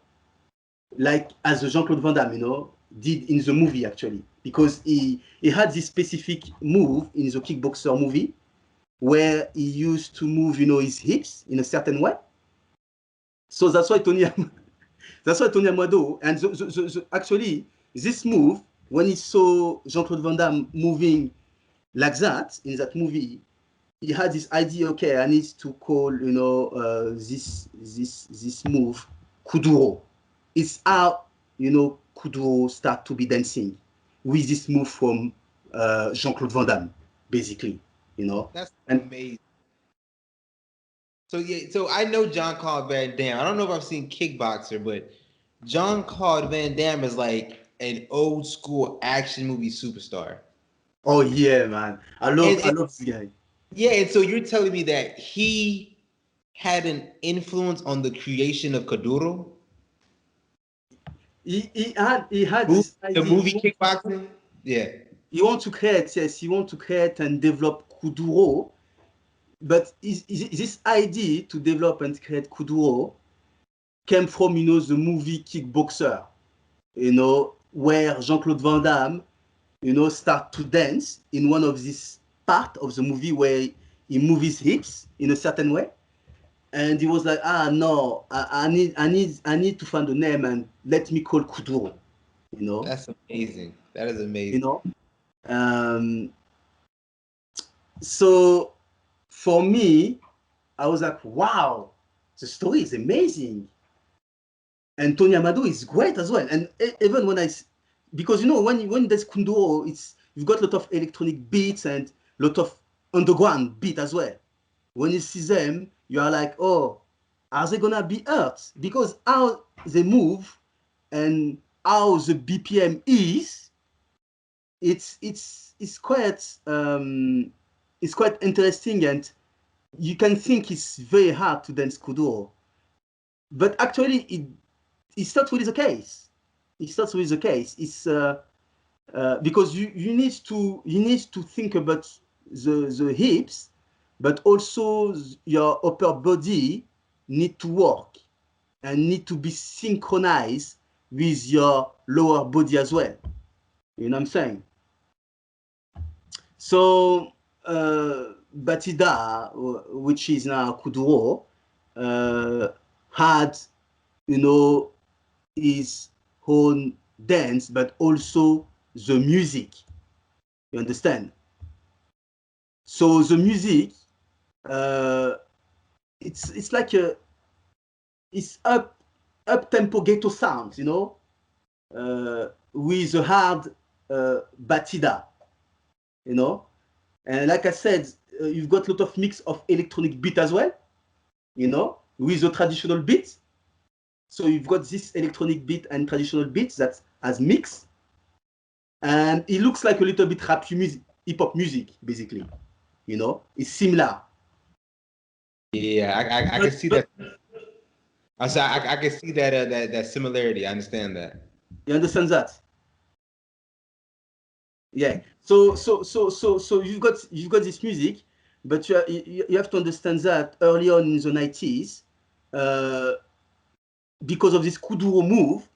like as Jean-Claude Van Damme, did in the movie actually, because he had this specific move in the Kickboxer movie where he used to move, his hips in a certain way. So that's why Tony Amado, and actually this move, when he saw Jean-Claude Van Damme moving like that in that movie, he had this idea, okay, I need to call, this move Kuduro. It's how, Kuduro start to be dancing with this move from Jean-Claude Van Damme, basically, That's and amazing. So yeah, so I know Jean-Claude Van Damme. I don't know if I've seen Kickboxer, but Jean-Claude Van Damme is like an old school action movie superstar. oh yeah, man, I love And this guy. yeah, and so you're telling me that he had an influence on the creation of Kuduro? He had The this idea. movie Kickboxing? Yeah. He want to create, yes, he want to create and develop Kuduro, but this idea to develop and create Kuduro came from, the movie Kickboxer, where Jean-Claude Van Damme, start to dance in one of these part of the movie where he moves his hips in a certain way. And he was like, no, I need to find a name and let me call Kuduro, That's amazing. That is you amazing. know. So for me, I was like, wow, the story is amazing. And Tony Amado is great as well. And even when because when there's Kuduro, you've got a lot of electronic beats and a lot of underground beat as well. When you see them, you are like, oh, are they gonna be hurt? Because how they move and how the BPM is, it's quite interesting, and you can think it's very hard to dance Kuduro. But actually, it's not really the case. It's not really the case. It's because you need to think about the hips, but also your upper body need to work and need to be synchronized with your lower body as well. You know what I'm saying? So Batida, which is now Kuduro, had, his own dance, but also the music. You understand? So the music, it's like it's up tempo ghetto sounds, with a hard batida, and like I said, you've got a lot of mix of electronic beat as well, with the traditional beat. So you've got this electronic beat and traditional beats that has mixed, and it looks like a little bit rap music, hip hop music, basically. It's similar. Yeah, I can see that. I can see that similarity. I understand that. You understand that? Yeah. So you've got this music, but you have to understand that early on in the 90s, because of this Kuduro move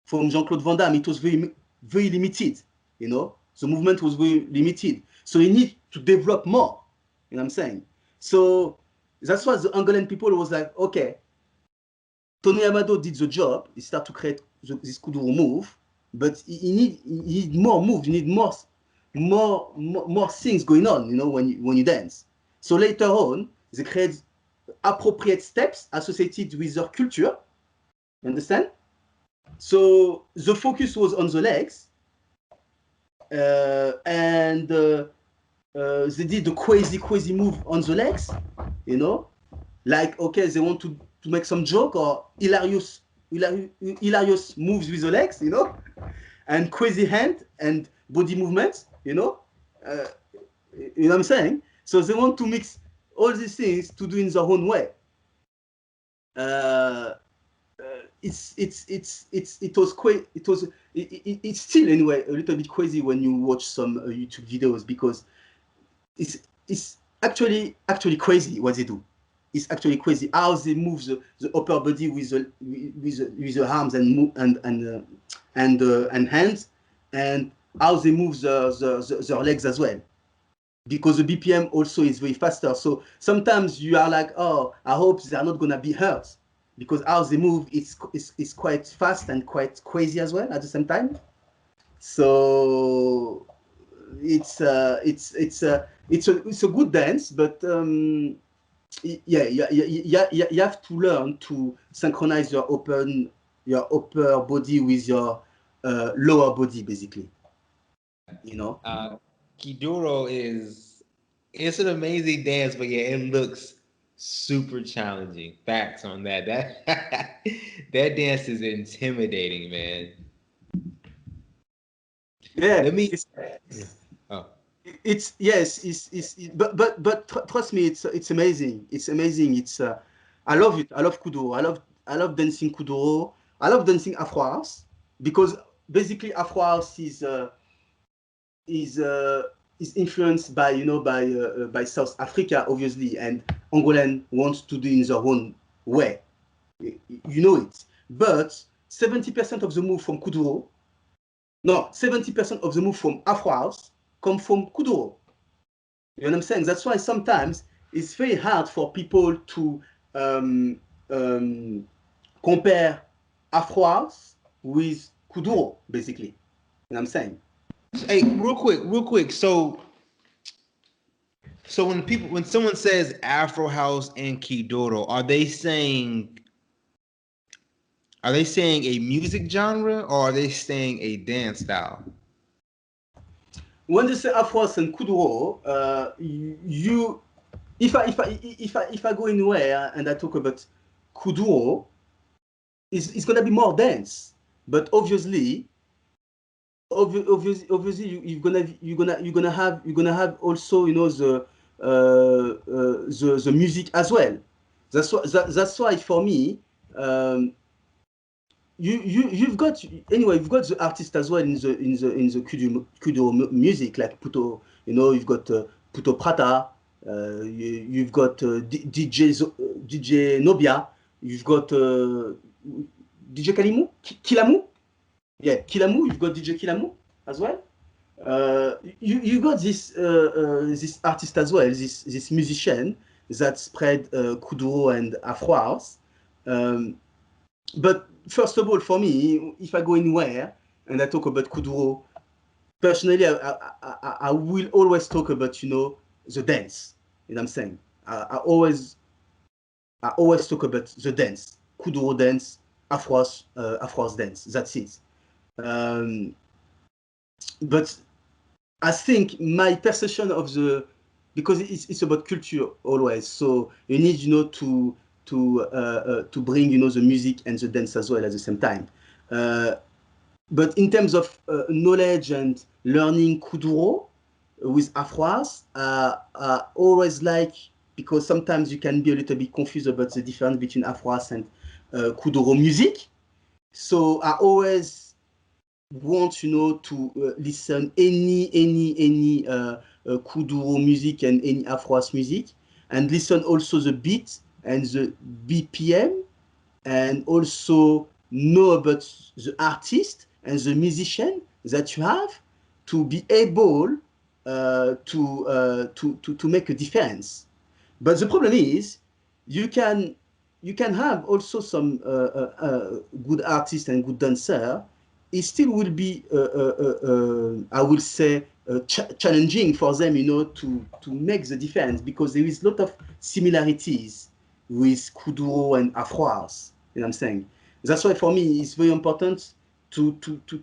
from Jean-Claude Van Damme, it was very, very limited. The movement was very limited. So you need to develop more. You know what I'm saying? So that's why the Angolan people was like, okay, Tony Amado did the job. He started to create this Kuduro move. but you need more move. You need more things going on, you know, when you dance. So later on, they create appropriate steps associated with their culture. You understand? So the focus was on the legs, and they did the crazy move on the legs, you know, like, okay, they want to make some joke or hilarious moves with the legs, you know, and crazy hand and body movements, you know, uh, you know what I'm saying? So they want to mix all these things to do in their own way. It's still anyway a little bit crazy when you watch some YouTube videos, because it's actually crazy what they do. It's actually crazy how they move the upper body with the arms and hands, and how they move their legs as well, because the BPM also is very faster. So sometimes you are like, oh, I hope they are not gonna be hurt, because how they move is quite fast and quite crazy as well at the same time. So it's a good dance, but yeah, you have to learn to synchronize your upper body with your lower body, basically. You know. Kuduro it's an amazing dance, but yeah, it looks super challenging. Facts on that. That that dance is intimidating, man. Yeah. Let me. Oh. It's yes, but trust me, it's amazing. It's amazing. I love it. I love Kuduro. I love dancing Kuduro. I love dancing Afro House, because basically Afro House is uh, is influenced by, you know, by South Africa, obviously, and Angolan wants to do in their own way. You know it. But 70% of the move from Kuduro, no, 70% of the move from Afro House come from Kuduro. You know what I'm saying? That's why sometimes it's very hard for people to um, um, compare Afro House with Kuduro, basically. You know what I'm saying? Hey, real quick. So when someone says Afro House and Kidoro, are they saying a music genre, or are they saying a dance style? When they say Afro House and Kuduro, you if I go anywhere and I talk about Kuduro, it's gonna be more dance. But obviously you're gonna have also, you know, the music as well. That's why for me, um, you've got the artist as well in the Kuduro music, like Puto, you know, you've got Puto Prata, you've got DJ Nobia, you've got DJ Kilamu. Yeah, Kilamu, you've got DJ Kilamu as well. You got this artist as well, this musician that spread Kuduro and Afro House. Um, but first of all, for me, if I go anywhere and I talk about Kuduro, personally, I will always talk about, you know, the dance. You know what I'm saying? I always talk about the dance, Kuduro dance, Afro's dance. That's it. Um, but I think my perception of because it's about culture always. So you need, you know, to bring, you know, the music and the dance as well at the same time. Uh, but in terms of knowledge and learning Kuduro with Afroas, I always like, because sometimes you can be a little bit confused about the difference between Afroas and Kuduro music. So I always want, you know, to listen any Kuduro music and any Afroas music, and listen also the beat and the BPM, and also know about the artist and the musician that you have, to be able to make a difference. But the problem is, you can have also some good artists and good dancer it still will be, I will say, challenging for them, to make the difference, because there is a lot of similarities with Kuduro and Afro house. You know what I'm saying? That's why for me it's very important to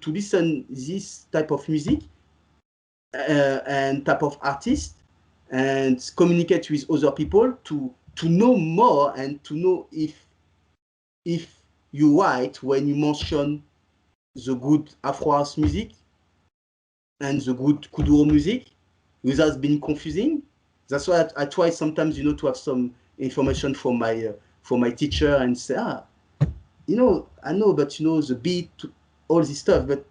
listen this type of music and type of artist, and communicate with other people to know more, and to know if you're right when you mention the good Afro house music and the good Kuduro music without being confusing. That's why I try sometimes, to have some information from my teacher, and say, I know, but the beat, all this stuff, but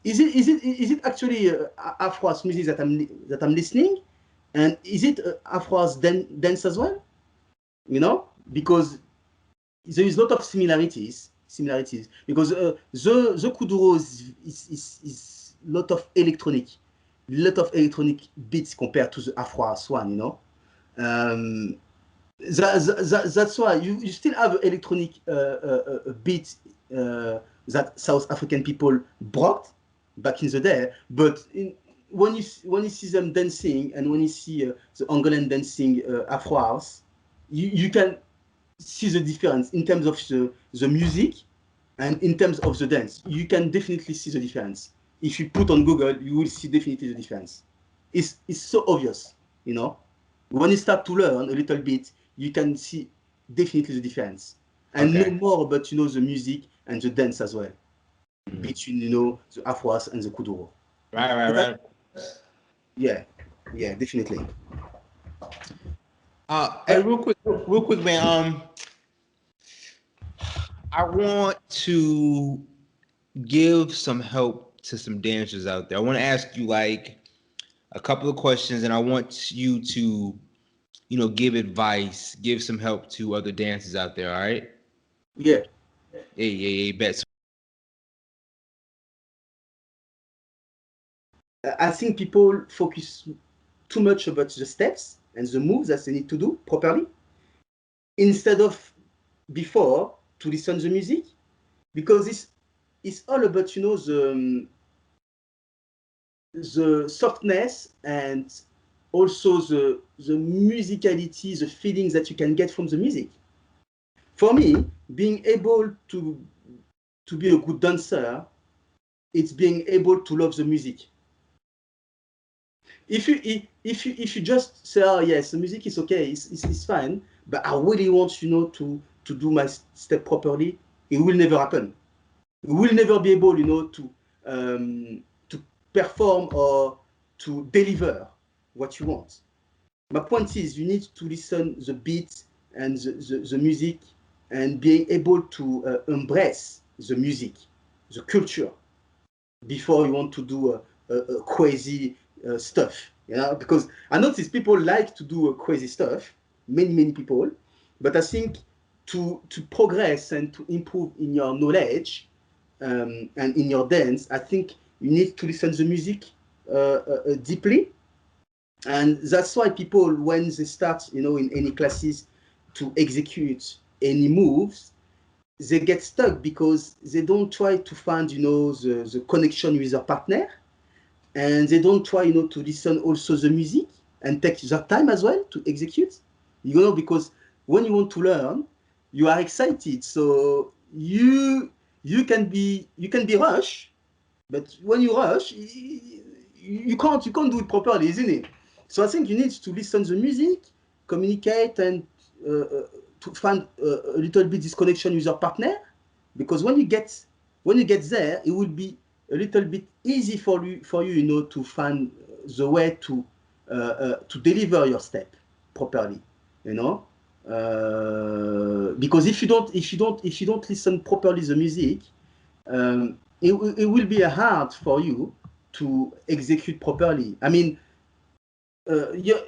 is it actually Afro house music that I'm listening, and is it Afro house dance as well? Because there is a lot of similarities, because the Kuduro is lot of electronic beats compared to the Afro house one. That's why you still have electronic beats that South African people brought back in the day, but when you see them dancing, and when you see the Angolan dancing Afro house, you can see the difference in terms of the music and in terms of the dance. You can definitely see the difference. If you put on Google, you will see definitely the difference. It's so obvious, When you start to learn a little bit, you can see definitely the difference, and know more about the music and the dance as well, between the Afroas and the Kuduro. Right. Yeah, definitely. Hey, real quick, man. I want to give some help to some dancers out there. I want to ask you like a couple of questions, and I want you to, give advice, give some help to other dancers out there. All right? Yeah. Yeah, bet. I think people focus too much about the steps and the moves that they need to do properly, instead of before to listen to the music, because it's all about the softness, and also the musicality, the feelings that you can get from the music. For me, being able to be a good dancer, it's being able to love the music. If you just say, oh yes, the music is okay, it's fine, but I really want to do my step properly, it will never happen. You will never be able to perform or to deliver what you want. My point is, you need to listen the beat and the music, and being able to embrace the music, the culture, before you want to do a crazy stuff. Because I notice people like to do crazy stuff, many people, but I think to progress and to improve in your knowledge, and in your dance, I think you need to listen to the music deeply. And that's why people, when they start, in any classes to execute any moves, they get stuck, because they don't try to find, the connection with their partner, and they don't try, to listen also the music and take their time as well to execute. Because when you want to learn, you are excited, so you can be rushed, but when you rush, you can't do it properly, isn't it? So I think you need to listen to the music, communicate, and to find a little bit this connection with your partner, because when you get there, it will be a little bit easy for you, to find the way to deliver your step properly, because if you don't listen properly the music, it will be hard for you to execute properly. I mean,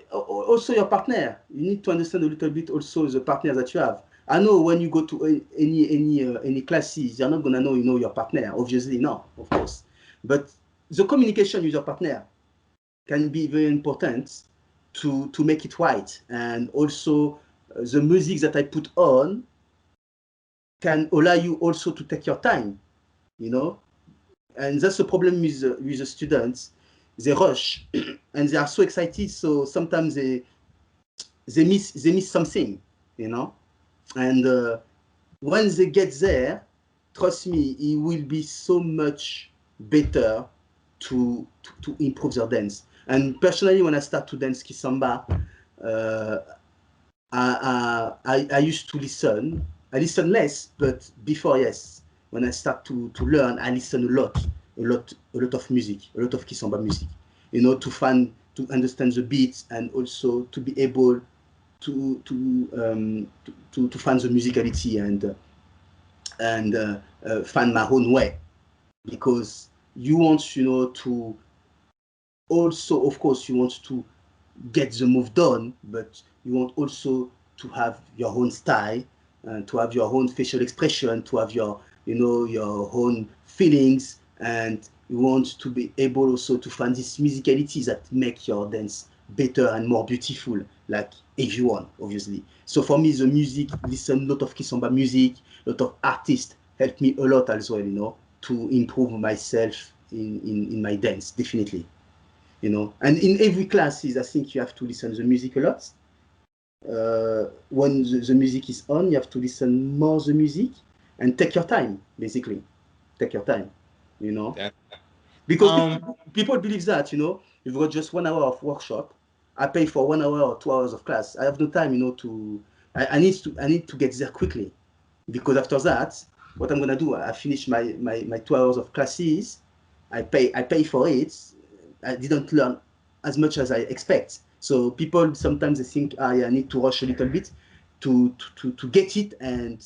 also your partner. You need to understand a little bit also the partner that you have. I know when you go to any classes, you're not gonna know your partner. Obviously, no, of course. But the communication with your partner can be very important to make it right. And also, the music that I put on can allow you also to take your time. And that's the problem with the students. They rush and they are so excited, so sometimes they miss something, you know. And when they get there, trust me, it will be so much better to improve their dance. And personally, when I start to dance Kisamba, uh, I used to listen. I listen less, but before, yes, when I start to learn, I listen a lot of music, a lot of Kisamba music, you know, to understand the beats and also to be able to find the musicality and find my own way, because you want, you know, to also, of course, you want to get the move done, but you want also to have your own style and to have your own facial expression, to have your, you know, your own feelings, and you want to be able also to find these musicalities that make your dance better and more beautiful, like everyone, obviously. So for me, the music, listen a lot of Kisamba music, a lot of artists help me a lot as well, you know, to improve myself in my dance, definitely, you know. And in every classes, I think you have to listen to the music a lot. When the music is on, you have to listen more the music and take your time, basically. Take your time, you know. That, Because um, people believe that, you know, you've got just 1 hour of workshop. I pay for 1 hour or 2 hours of class. I have no time, you know, I need to get there quickly. Because after that, what I'm gonna do, I finish my 2 hours of classes, I pay for it. I didn't learn as much as I expect. So people sometimes they think, yeah, I need to rush a little bit to get it, and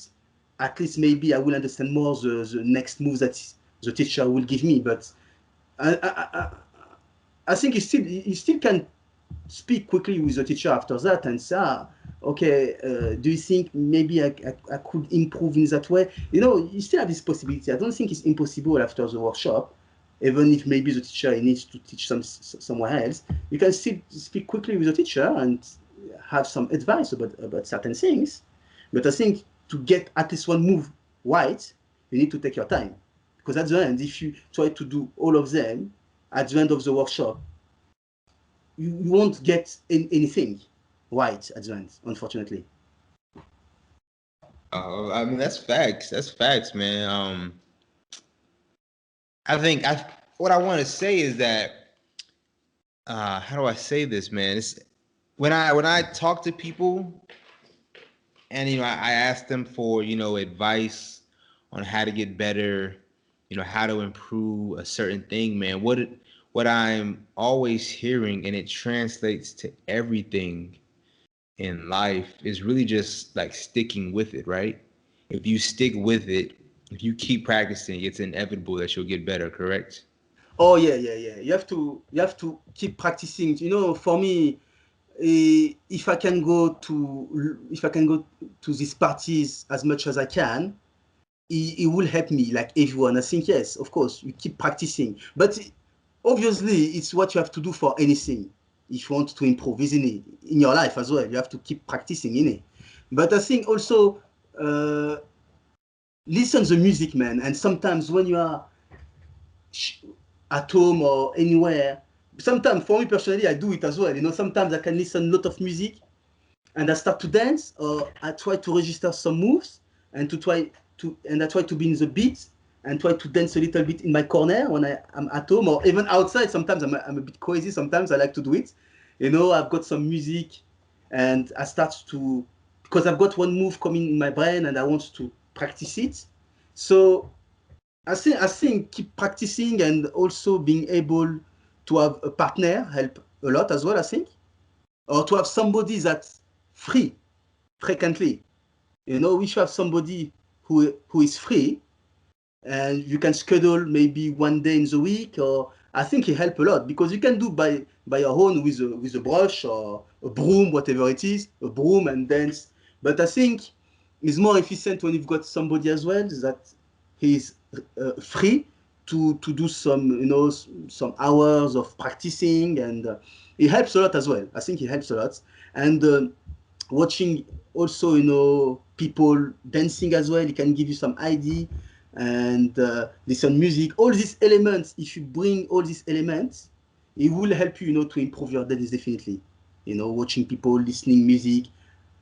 at least maybe I will understand more the next move that the teacher will give me. But I, I, I, I think you still can speak quickly with the teacher after that and say, okay, do you think maybe I could improve in that way? You know, you still have this possibility. I don't think it's impossible after the workshop, even if maybe the teacher needs to teach somewhere else. You can still speak quickly with the teacher and have some advice about certain things. But I think to get at least one move right, you need to take your time. Because at the end, if you try to do all of them, at the end of the workshop, you won't get anything right at the end, unfortunately. I mean, that's facts. That's facts, man. I think what I want to say is that how do I say this, man? It's when I talk to people and I ask them for advice on how to get better, how to improve a certain thing, man. What I'm always hearing, and it translates to everything in life, is really just like sticking with it, right? If you stick with it, if you keep practicing, it's inevitable that you'll get better, correct? Oh yeah, yeah, yeah. You have to keep practicing. You know, for me, if I can go to these parties as much as I can, it will help me like everyone. I think yes, of course, you keep practicing, but obviously it's what you have to do for anything. If you want to improve, isn't it? In your life as well, you have to keep practicing, in it. But I think also uh, listen to the music, man. And sometimes when you are at home or anywhere, sometimes for me personally, I do it as well. You know, sometimes I can listen a lot of music and I start to dance, or I try to register some moves and I try to be in the beat and try to dance a little bit in my corner when I'm at home or even outside. Sometimes I'm a bit crazy. Sometimes I like to do it. You know, I've got some music and I start to, because I've got one move coming in my brain and I want to practice it. So I think keep practicing and also being able to have a partner help a lot as well, I think, or to have somebody that's free frequently. You know, we should have somebody who is free and you can schedule maybe 1 day in the week, or I think it help a lot because you can do by your own with a brush or a broom, whatever it is, a broom and dance. But I think it's more efficient when you've got somebody as well that he's free to do some, you know, some hours of practicing, and it helps a lot as well. I think it helps a lot. And watching also, you know, people dancing as well, it can give you some idea and listen music. All these elements, if you bring all these elements, it will help you, to improve your dance definitely. Watching people, listening music,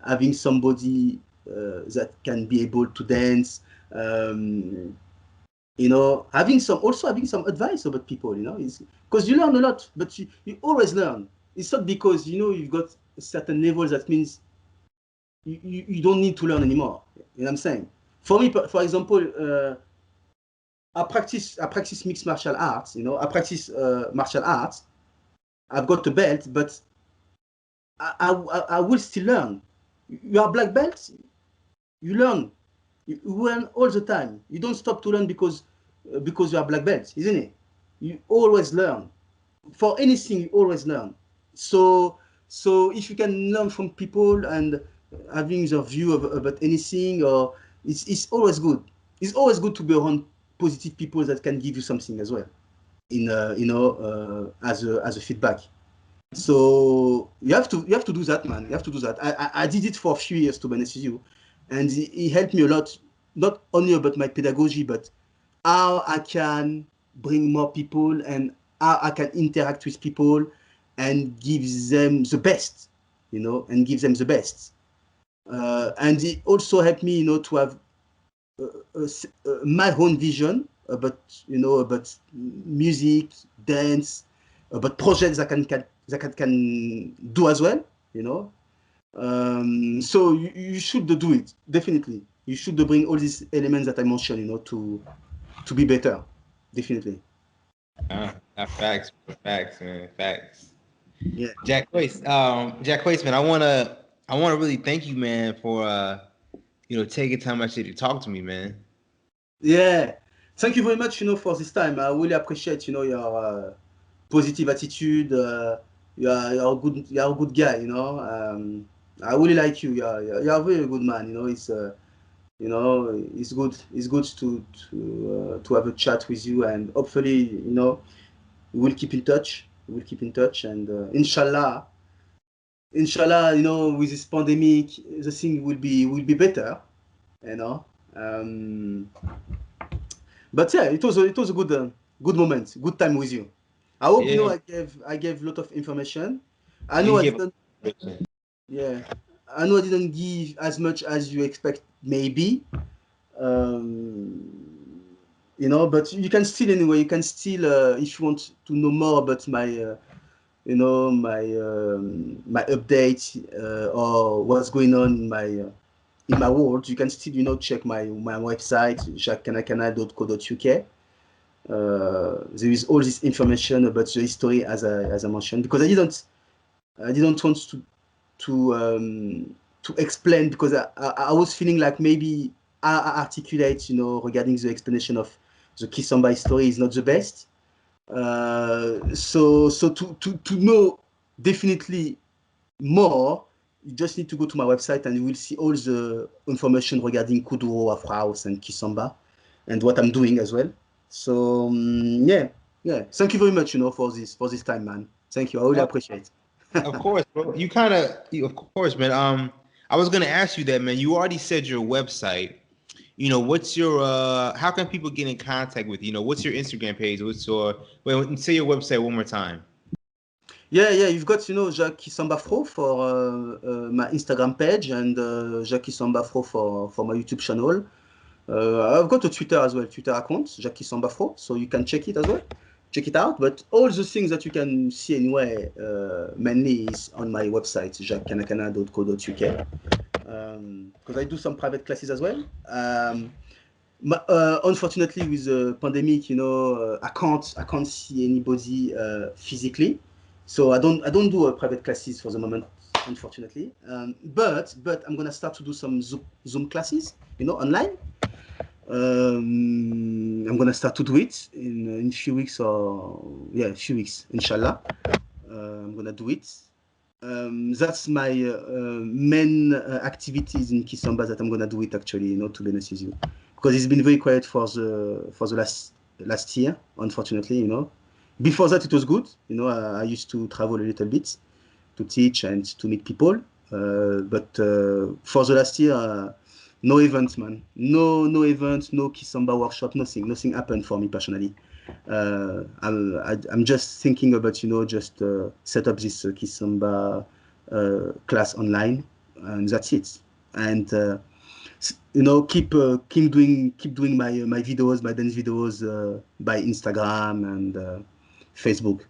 having somebody that can be able to dance. Having some advice about people, because you learn a lot, but you always learn. It's not because, you've got a certain level that means you don't need to learn anymore. You know what I'm saying? For me, for example, I practice mixed martial arts, I practice martial arts. I've got a belt, but I will still learn. You are black belt, you learn. You learn all the time. You don't stop to learn because you are black belt, isn't it? You always learn. For anything, you always learn. So if you can learn from people and having their view about anything, or it's always good. It's always good to be around positive people that can give you something as well, as a feedback. So you have to do that, man. You have to do that. I did it for a few years, to be honest with you, and it helped me a lot. Not only about my pedagogy, but how I can bring more people and how I can interact with people and give them the best, and give them the best. And it also helped me, to have my own vision about, about music, dance, about projects that can do as well, So you should do it, definitely. You should bring all these elements that I mentioned, to be better, definitely. Facts, man, facts. Yeah. Jack Quace, man, I wanna really thank you, man, for taking time out to talk to me, man. Yeah. Thank you very much, for this time. I really appreciate, your positive attitude. You're a good guy, I really like you. You're a very good man. It's good. It's good to have a chat with you, and hopefully, we'll keep in touch. We'll keep in touch, and inshallah, with this pandemic, the thing will be better. You know. Um, but yeah, it was a good moment, good time with you. I hope Yeah, I gave a lot of information. I know you I give. didn't. Yeah, I know I didn't give as much as you expect, maybe. But you can still, anyway. You can still, if you want to know more about my, my update, or what's going on in my world, you can still, check my website, jacquescanacana.co.uk. There is all this information about the history, as I mentioned, because I didn't want to explain, because I was feeling like maybe I articulate, regarding the explanation of the Kisamba history is not the best. So to know definitely more, you just need to go to my website, and you will see all the information regarding Kuduro, Afro House, and Kisamba, and what I'm doing as well. So yeah. Thank you very much, for this time, man. Thank you. I really appreciate it. Of course, bro. Of course, man. I was gonna ask you that, man. You already said your website. What's your how can people get in contact with you? What's your Instagram page? Wait, say your website one more time. Yeah, you've got, Jacques Kisamba Fro for my Instagram page, and Jacques Kisamba Fro for my YouTube channel. I've got a Twitter as well, Twitter account, Jacques Kisamba Fro, so you can check it as well. Check it out. But all the things that you can see anyway, mainly is on my website, jacquescanacana.co.uk. Because I do some private classes as well. Unfortunately, with the pandemic, I can't see anybody physically, so I don't do private classes for the moment, unfortunately. But I'm gonna start to do some Zoom classes, online. I'm gonna start to do it in a few weeks, a few weeks, inshallah. I'm gonna do it. That's my main activities in Kisamba that I'm gonna do it, actually, to be honest with you, because it's been very quiet for the last year, unfortunately. Before that, it was good. I used to travel a little bit to teach and to meet people, but for the last year, no events, man. No events, no Kisamba workshop, nothing happened for me personally. I'm just thinking about, just set up this Kisamba class online, and that's it. And keep doing my videos, my dance videos by Instagram and Facebook,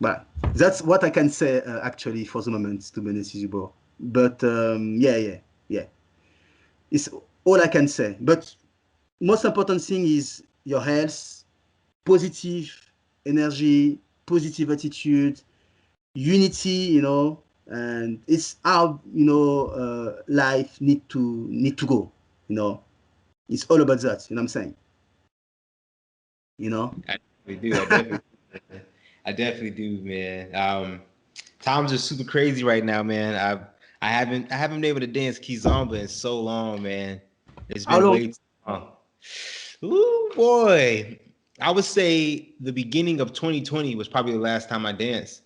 But that's what I can say actually for the moment, to be honest with you, bro. But yeah. It's all I can say. But most important thing is your health, positive energy, positive attitude, unity, and it's how life need to go. It's all about that. You know what I'm saying? I definitely do. I definitely, I definitely do, man. Times are super crazy right now, man. I haven't been able to dance Kizomba in so long, man. It's How been long? way too long. Ooh, boy. I would say the beginning of 2020 was probably the last time I danced.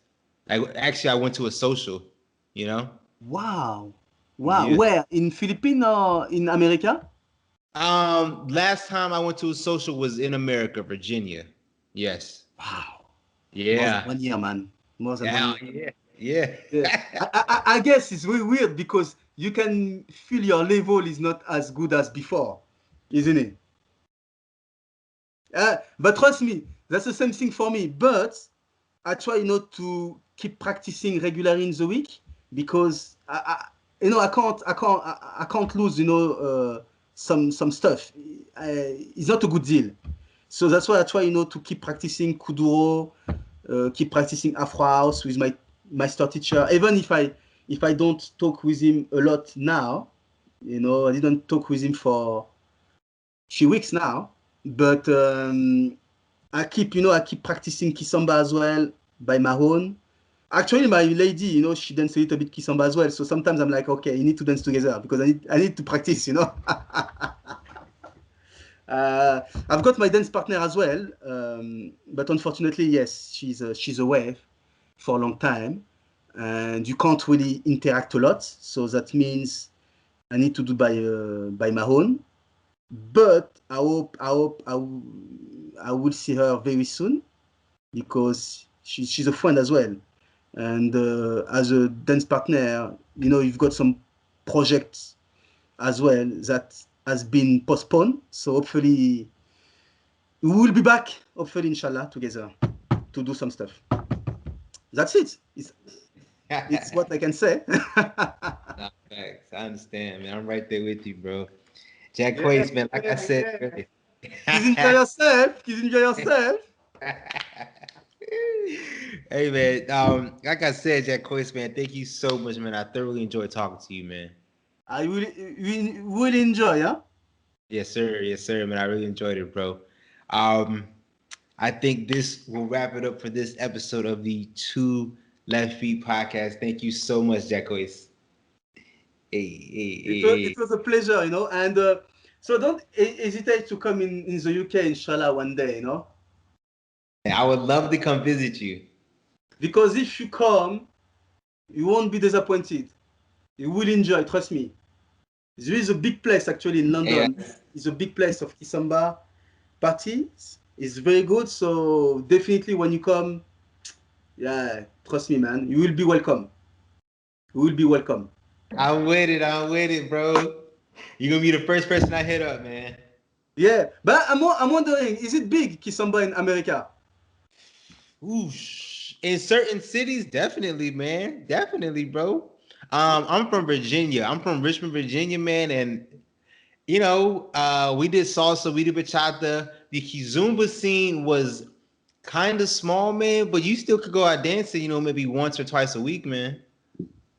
I went to a social, you know? Wow. Yeah. Where? In Philippines or in America? Last time I went to a social was in America, Virginia. Yes. Wow. More than Yeah. 1 year, man. More than one Yeah. year. Yeah. Yeah. Yeah. I guess it's very weird because you can feel your level is not as good as before, isn't it? But trust me, that's the same thing for me. But I try, to keep practicing regularly in the week because I can't lose, some stuff. It's not a good deal. So that's why I try, to keep practicing Kuduro, keep practicing Afro House with my master teacher. Even if I don't talk with him a lot now, I didn't talk with him for few weeks now, but I keep practicing Kisamba as well by my own. Actually, my lady, she dances a little bit Kisamba as well. So sometimes I'm like, okay, you need to dance together because I need to practice. I've got my dance partner as well, but unfortunately, yes, she's away for a long time, and you can't really interact a lot. So that means I need to do by my own. But I will see her very soon because she's a friend as well. And as a dance partner, you've got some projects as well that has been postponed. So hopefully we will be back, hopefully, inshallah, together to do some stuff. That's it. It's what I can say. Nah, facts. I understand, man. I'm right there with you, bro. Jack Yeah, Quays, man. Like I yeah, said yeah. earlier. Please enjoy yourself. Please enjoy yourself. Hey, man. Like I said, Jack Quays, man. Thank you so much, man. I thoroughly enjoyed talking to you, man. I will enjoy, yeah? Yes, sir. Yes, sir, man. I really enjoyed it, bro. Um, I think this will wrap it up for this episode of the Two Left Feet podcast. Thank you so much, Jack Quays. Hey, hey, It hey, was, hey. it was a pleasure, and so don't hesitate to come in the UK, inshallah, one day. I would love to come visit you. Because if you come, you won't be disappointed. You will enjoy, trust me. There is a big place actually in Yeah. London. It's a big place of Kisamba parties. It's very good. So definitely when you come, yeah, trust me, man, you will be welcome. You will be welcome. I'm with it. I'm with it, bro. You're gonna be the first person I hit up, man. Yeah, but I'm wondering, is it big Kisamba in America? Oosh. In certain cities, definitely, man. Definitely, bro. I'm from Virginia. I'm from Richmond, Virginia, man. And we did salsa, we did bachata. The kizumba scene was kind of small, man, but you still could go out dancing, maybe once or twice a week, man.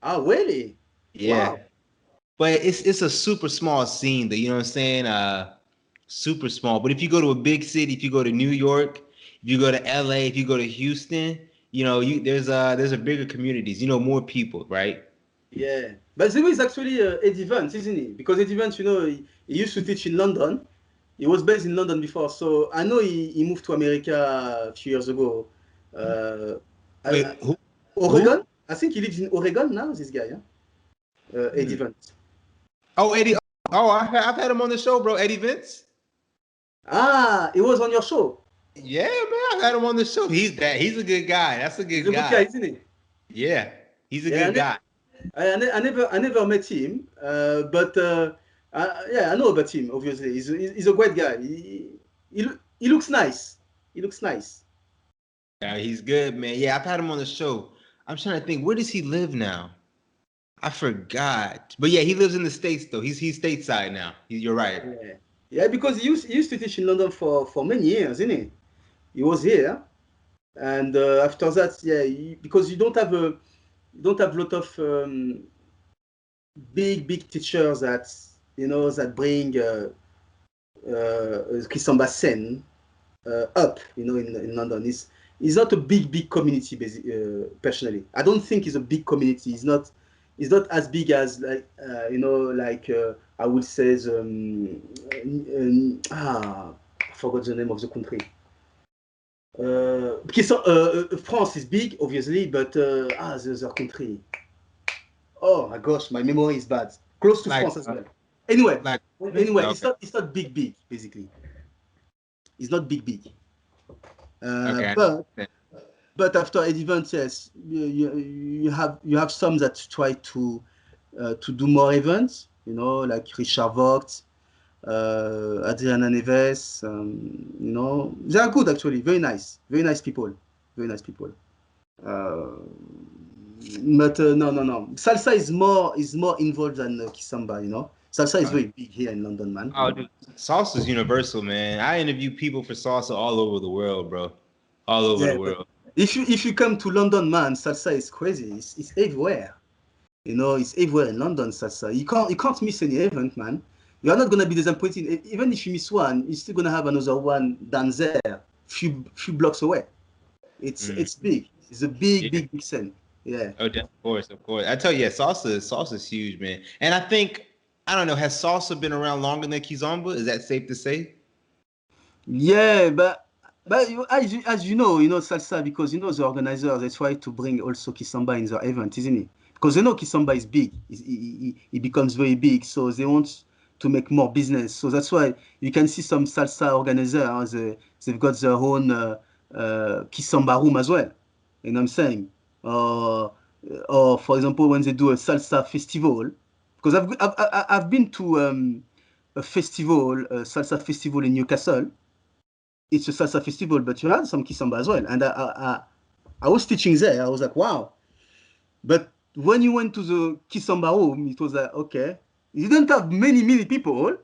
Ah, really? Yeah. Wow. But it's a super small scene, though, you know what I'm saying? Super small. But if you go to a big city, if you go to New York, if you go to LA, if you go to Houston, there's a bigger communities, more people, right? Yeah, but there is actually Eddie Vance, isn't he? Because Eddie Vance, he used to teach in London. He was based in London before, so I know he moved to America a few years ago. Uh, Wait, who? Who? Oregon? I think he lives in Oregon now, this guy, yeah? Eddie Hmm. Vance. Oh, Eddie. Oh, I've had him on the show, bro. Eddie Vince. Ah, he was on your show. Yeah, man, I've had him on the show. He's a good guy. That's a He's good a good guy, guy. isn't he? Yeah, he's a Yeah, good guy. I never met him, but yeah, I know about him. Obviously, he's a great guy. He looks nice. He looks nice. Yeah, he's good, man. Yeah, I've had him on the show. I'm trying to think, where does he live now? I forgot. But yeah, he lives in the States though. He's stateside now. You're right. Yeah, yeah, because he used to teach in London for many years, isn't he? He was here, and after that, yeah, because you don't have a lot of big teachers that that bring Kisamba Sen up, in London. It's not a big community, personally. I don't think it's a big community. It's not as big as, like, I would say, I forgot the name of the country. France is big, obviously, but the other country. Oh my gosh, my memory is bad. Close to France as well. Anyway, okay. It's not big, basically. It's not big. Okay. But after Eddie Vance, yes, you have some that try to do more events, like Richard Vogt, Adriana Neves. They are good, actually. Very nice people. Very nice people. But no. Salsa is more involved than Kisamba. Salsa is very big here in London, man. Oh, dude, salsa's universal, man. I interview people for salsa all over the world, bro. All over the world. If you come to London, man, salsa is crazy. It's everywhere. It's everywhere in London, salsa. You can't miss any event, man. You're not gonna be disappointed. Even if you miss one, you're still gonna have another one down there, few blocks away. It's big. It's a big scene. Yeah. Oh, of course. I tell you, yeah, salsa's huge, man. And I don't know, has salsa been around longer than Kizomba? Is that safe to say? Yeah, but as you know, salsa, because the organizers, they try to bring also Kisamba in their event, isn't it? Because Kisamba is big. It becomes very big, so they want to make more business. So that's why you can see some salsa organizers, they've got their own Kisamba room as well. You know what I'm saying? Or for example, when they do a salsa festival, because I've been to a salsa festival in Newcastle. It's a salsa festival, but you had some Kisamba as well. And I was teaching there. I was like, wow. But when you went to the Kisamba room, it was like, okay. You didn't have many people,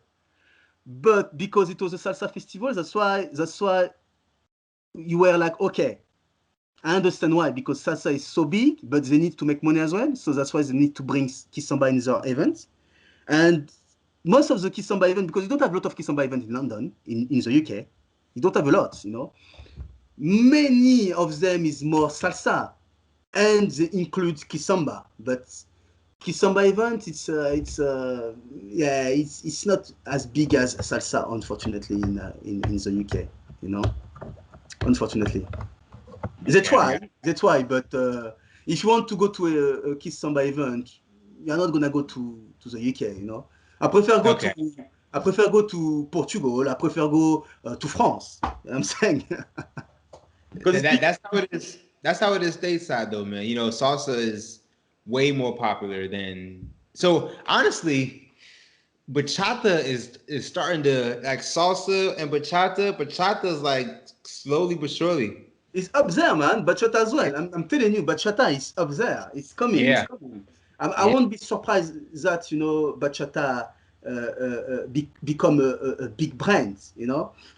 but because it was a salsa festival, that's why you were like, okay, I understand why, because salsa is so big, but they need to make money as well. So that's why they need to bring Kisamba in their events. And most of the Kisamba events, because you don't have a lot of Kisamba events in London, in the UK, you don't have a lot, Many of them is more salsa, and they include Kisamba. But Kisamba event, it's not as big as salsa, unfortunately, in the UK, Unfortunately. They try, but if you want to go to a Kisamba event, you're not gonna go to the UK, I prefer go to Portugal. I prefer go to France. You know what I'm saying? That's how it is. That's how it is stateside, though, man. Salsa is way more popular than. So honestly, bachata is starting to, like, salsa and bachata. Bachata is like slowly but surely. It's up there, man. Bachata as well. I'm telling you, bachata is up there. It's coming. Yeah. It's coming. I won't be surprised that bachata become a big brand.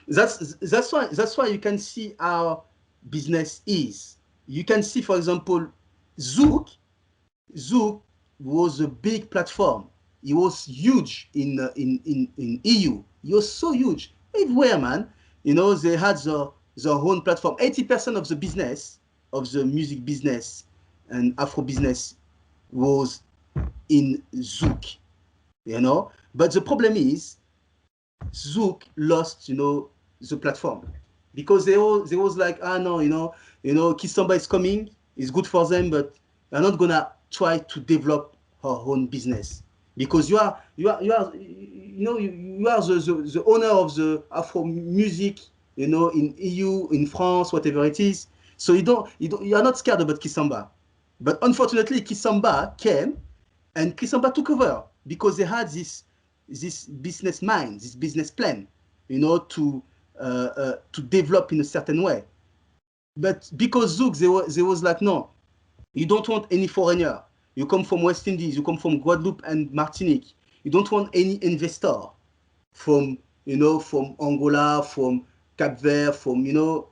That's why you can see how business is. You can see, for example, Zouk was a big platform. It was huge in EU. It was so huge everywhere, man. They had their own platform. 80% of the business, of the music business and Afro business, was in Zouk. But the problem is Zouk lost, the platform, because they was like, no, Kisamba is coming, it's good for them, but they're not gonna try to develop her own business. because you are you know you are the owner of the Afro music, you know, in EU, in France, whatever it is. So you are not scared about Kisamba. But unfortunately, Kisamba came and Kisamba took over because they had this business mind, this business plan, you know, to develop in a certain way. But because Zouk, they was like, no, you don't want any foreigner. You come from West Indies, you come from Guadeloupe and Martinique. You don't want any investor from, you know, from Angola, from Cape Verde, from, you know,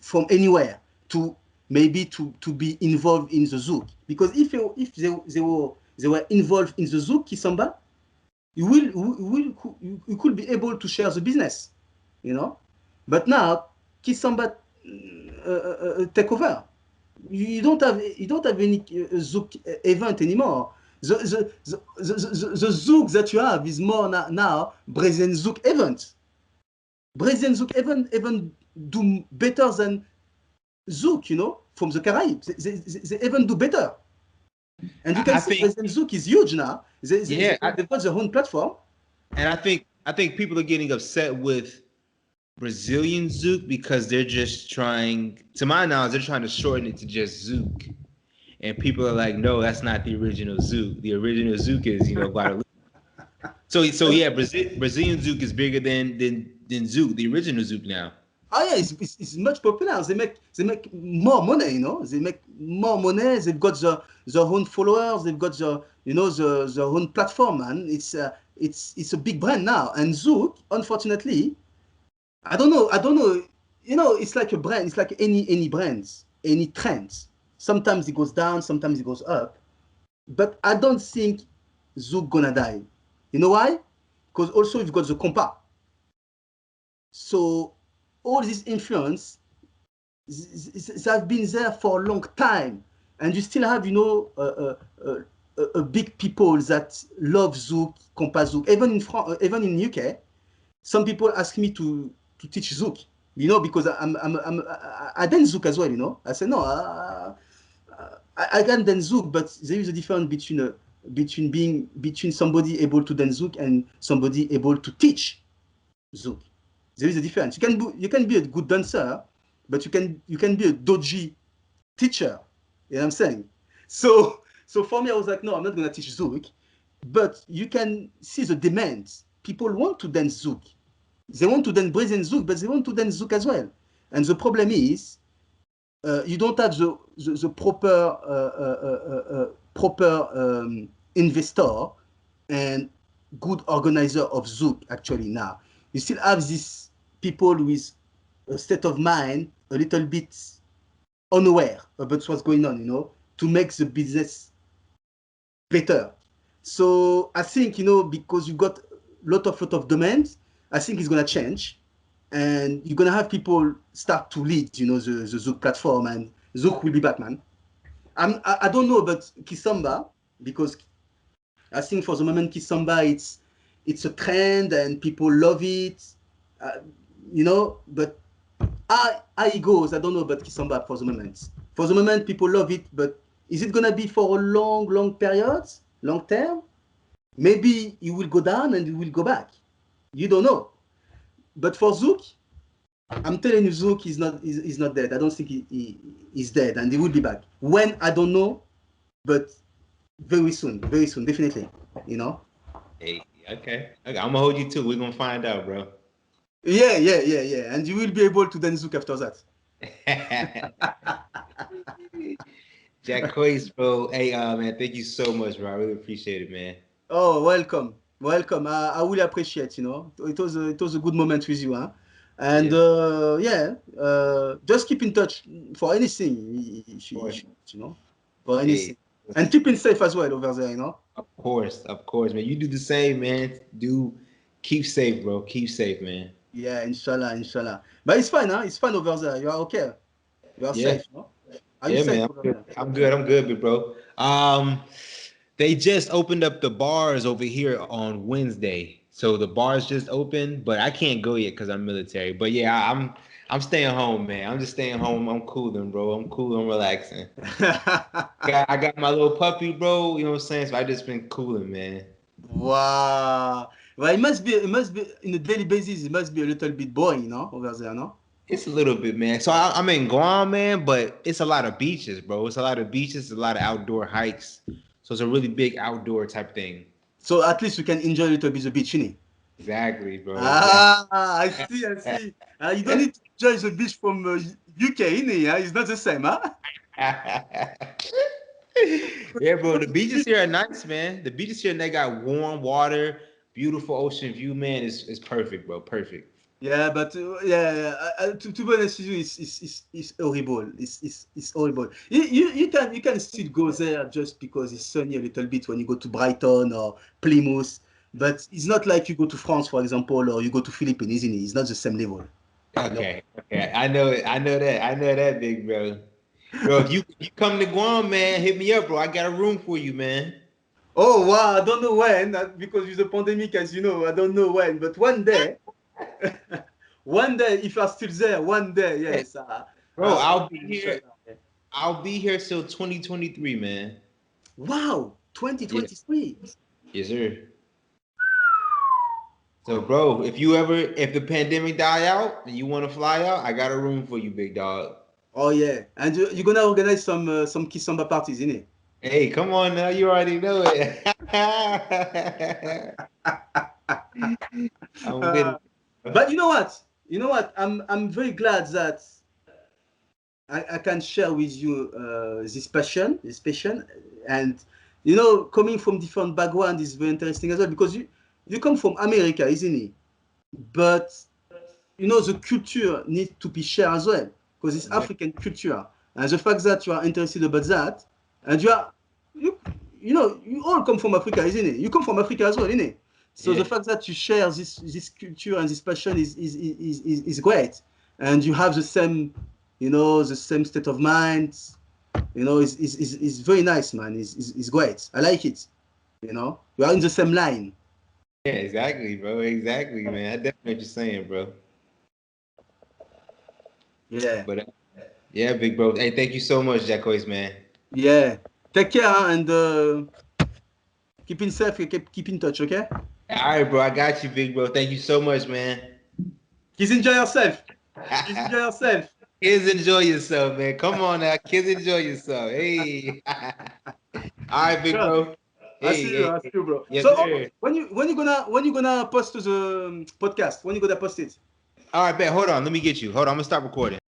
from anywhere to maybe to be involved in the Zouk. Because if they were involved in the Zouk Kisamba, you could be able to share the business, you know. But now Kisamba take over. You don't have any Zouk event anymore. The Zouk that you have is more now Brazilian Zouk event. Brazilian Zouk event even do better than Zouk, you know, from the Caribbean. They even do better. And you can see Brazilian Zouk is huge now. They've got their own platform. And I think people are getting upset with Brazilian Zouk because they're just trying, to my knowledge, they're trying to shorten it to just Zouk. And people are like, no, that's not the original Zouk. The original Zouk is, you know, Guadalupe. So yeah, Brazilian Zouk is bigger than Zouk, the original Zouk now. Oh yeah, it's much popular. They make more money, you know. They make more money. They've got their own followers. They've got their own platform, man. It's a big brand now. And Zouk, unfortunately, I don't know. You know, it's like a brand. It's like any brands, any trends. Sometimes it goes down, sometimes it goes up. But I don't think Zouk gonna die. You know why? Because also you've got the compa. So all this influence have been there for a long time, and you still have, you know, a big people that love Zouk, compa Zouk. Even in France, even in UK, some people ask me to teach Zouk, you know, because I dance Zouk as well, you know. I say no, I can dance Zouk, but there is a difference between somebody able to dance Zouk and somebody able to teach Zouk. There is a difference. You can be a good dancer, but you can be a dodgy teacher. You know what I'm saying? So for me, I was like, no, I'm not gonna teach Zouk, but you can see the demands. People want to dance Zouk. They want to dance Brazilian Zouk, but they want to dance Zouk as well. And the problem is, you don't have the proper investor and good organizer of Zouk actually now. You still have these people with a state of mind a little bit unaware about what's going on, you know, to make the business better. So I think, you know, because you got a lot of demands, I think it's gonna change, and you're gonna have people start to lead, you know, the Zouk platform, and Zouk will be back, man. I don't know about Kisamba, because I think for the moment Kisamba it's a trend and people love it, you know. But how it goes, I don't know about Kisamba for the moment. For the moment, people love it, but is it gonna be for a long period, long term? Maybe it will go down and it will go back. You don't know. But for Zouk, I'm telling you, Zouk is not dead. I don't think he is dead, and he will be back. When, I don't know, but very soon, definitely. You know. Hey, okay. I'm gonna hold you to. We're gonna find out, bro. Yeah. And you will be able to dance Zouk after that. Jacquees, bro. Hey, man, thank you so much, bro. I really appreciate it, man. Oh, welcome. I really appreciate. You know, it was a good moment with you, huh? And just keep in touch for anything, if you know, for anything. Hey, And keep it safe as well over there, you know. Of course, man. You do the same, man. Keep safe, bro. Keep safe, man. Yeah, inshallah. But it's fine, huh? It's fine over there. You are okay. You are safe, no? Are you safe man. over there? I'm good, big bro. They just opened up the bars over here on Wednesday. So the bars just opened, but I can't go yet because I'm military. But yeah, I'm staying home, man. I'm just staying home. I'm cooling, bro. I'm cool. I'm relaxing. I got my little puppy, bro. You know what I'm saying? So I just been cooling, man. Wow. Well, it must be, in a daily basis, it must be a little bit boring, no? Over there, no? It's a little bit, man. So I'm in Guam, man, but it's a lot of beaches, bro. It's a lot of beaches, a lot of outdoor hikes. So it's a really big outdoor type thing. So at least you can enjoy a little bit the beach, innit? Exactly, bro. Ah, I see, I see. You don't need to enjoy the beach from UK, innit? It's not the same, huh? Yeah, bro. The beaches here are nice, man. The beaches here, they got warm water, beautiful ocean view, man. It's perfect, bro. Perfect. Yeah, but to be honest with you, it's horrible. It's horrible. You can still go there just because it's sunny a little bit when you go to Brighton or Plymouth, but it's not like you go to France, for example, or you go to Philippines, isn't it? It's not the same level. No. Okay, okay. I know it. I know that. I know that, big bro. Bro, if you come to Guam, man, hit me up, bro. I got a room for you, man. Oh wow, I don't know when, because with the pandemic, as you know, I don't know when, but one day, one day, if you're still there, one day, yes, Bro, I I'll be will show here. you. Yeah. I'll be here till 2023, man. Wow, Yeah. 2023. Yes, sir. So, bro, if the pandemic die out and you want to fly out, I got a room for you, big dog. Oh yeah, and you're gonna organize some Kisamba parties, innit? Hey, come on now, you already know it. I'm with Uh, it. Bro. but you know what? You know what? I'm very glad that I can share with you this passion, and coming from different background is very interesting as well because you come from America, isn't it? But the culture needs to be shared as well because it's Exactly. African culture, and the fact that you are interested about that, and you you all come from Africa, isn't it? You come from Africa as well, isn't it? So the Yeah. fact that you share this culture and this passion is great, and you have the same state of mind. It's very nice, man. It's great. I like it. You are in the same line. Yeah, exactly, bro. Exactly, man. I definitely know what you're saying, bro. Yeah, But yeah, big bro. Hey, thank you so much, Jackois, man. yeah. Take care, and keep in safe. Keep in touch, okay? All right, bro. I got you, big bro. Thank you so much, man. Kids, enjoy yourself. Kids, enjoy yourself. Kids, enjoy yourself, man. Come on now, kids, enjoy yourself. Hey. All right, big Sure. bro. I see Hey, you. hey, I see hey. you, bro. Yes, So sir. when you gonna post to the podcast? When you gonna post it? All right, bet. Hold on. Let me get you. Hold on. I'm gonna stop recording.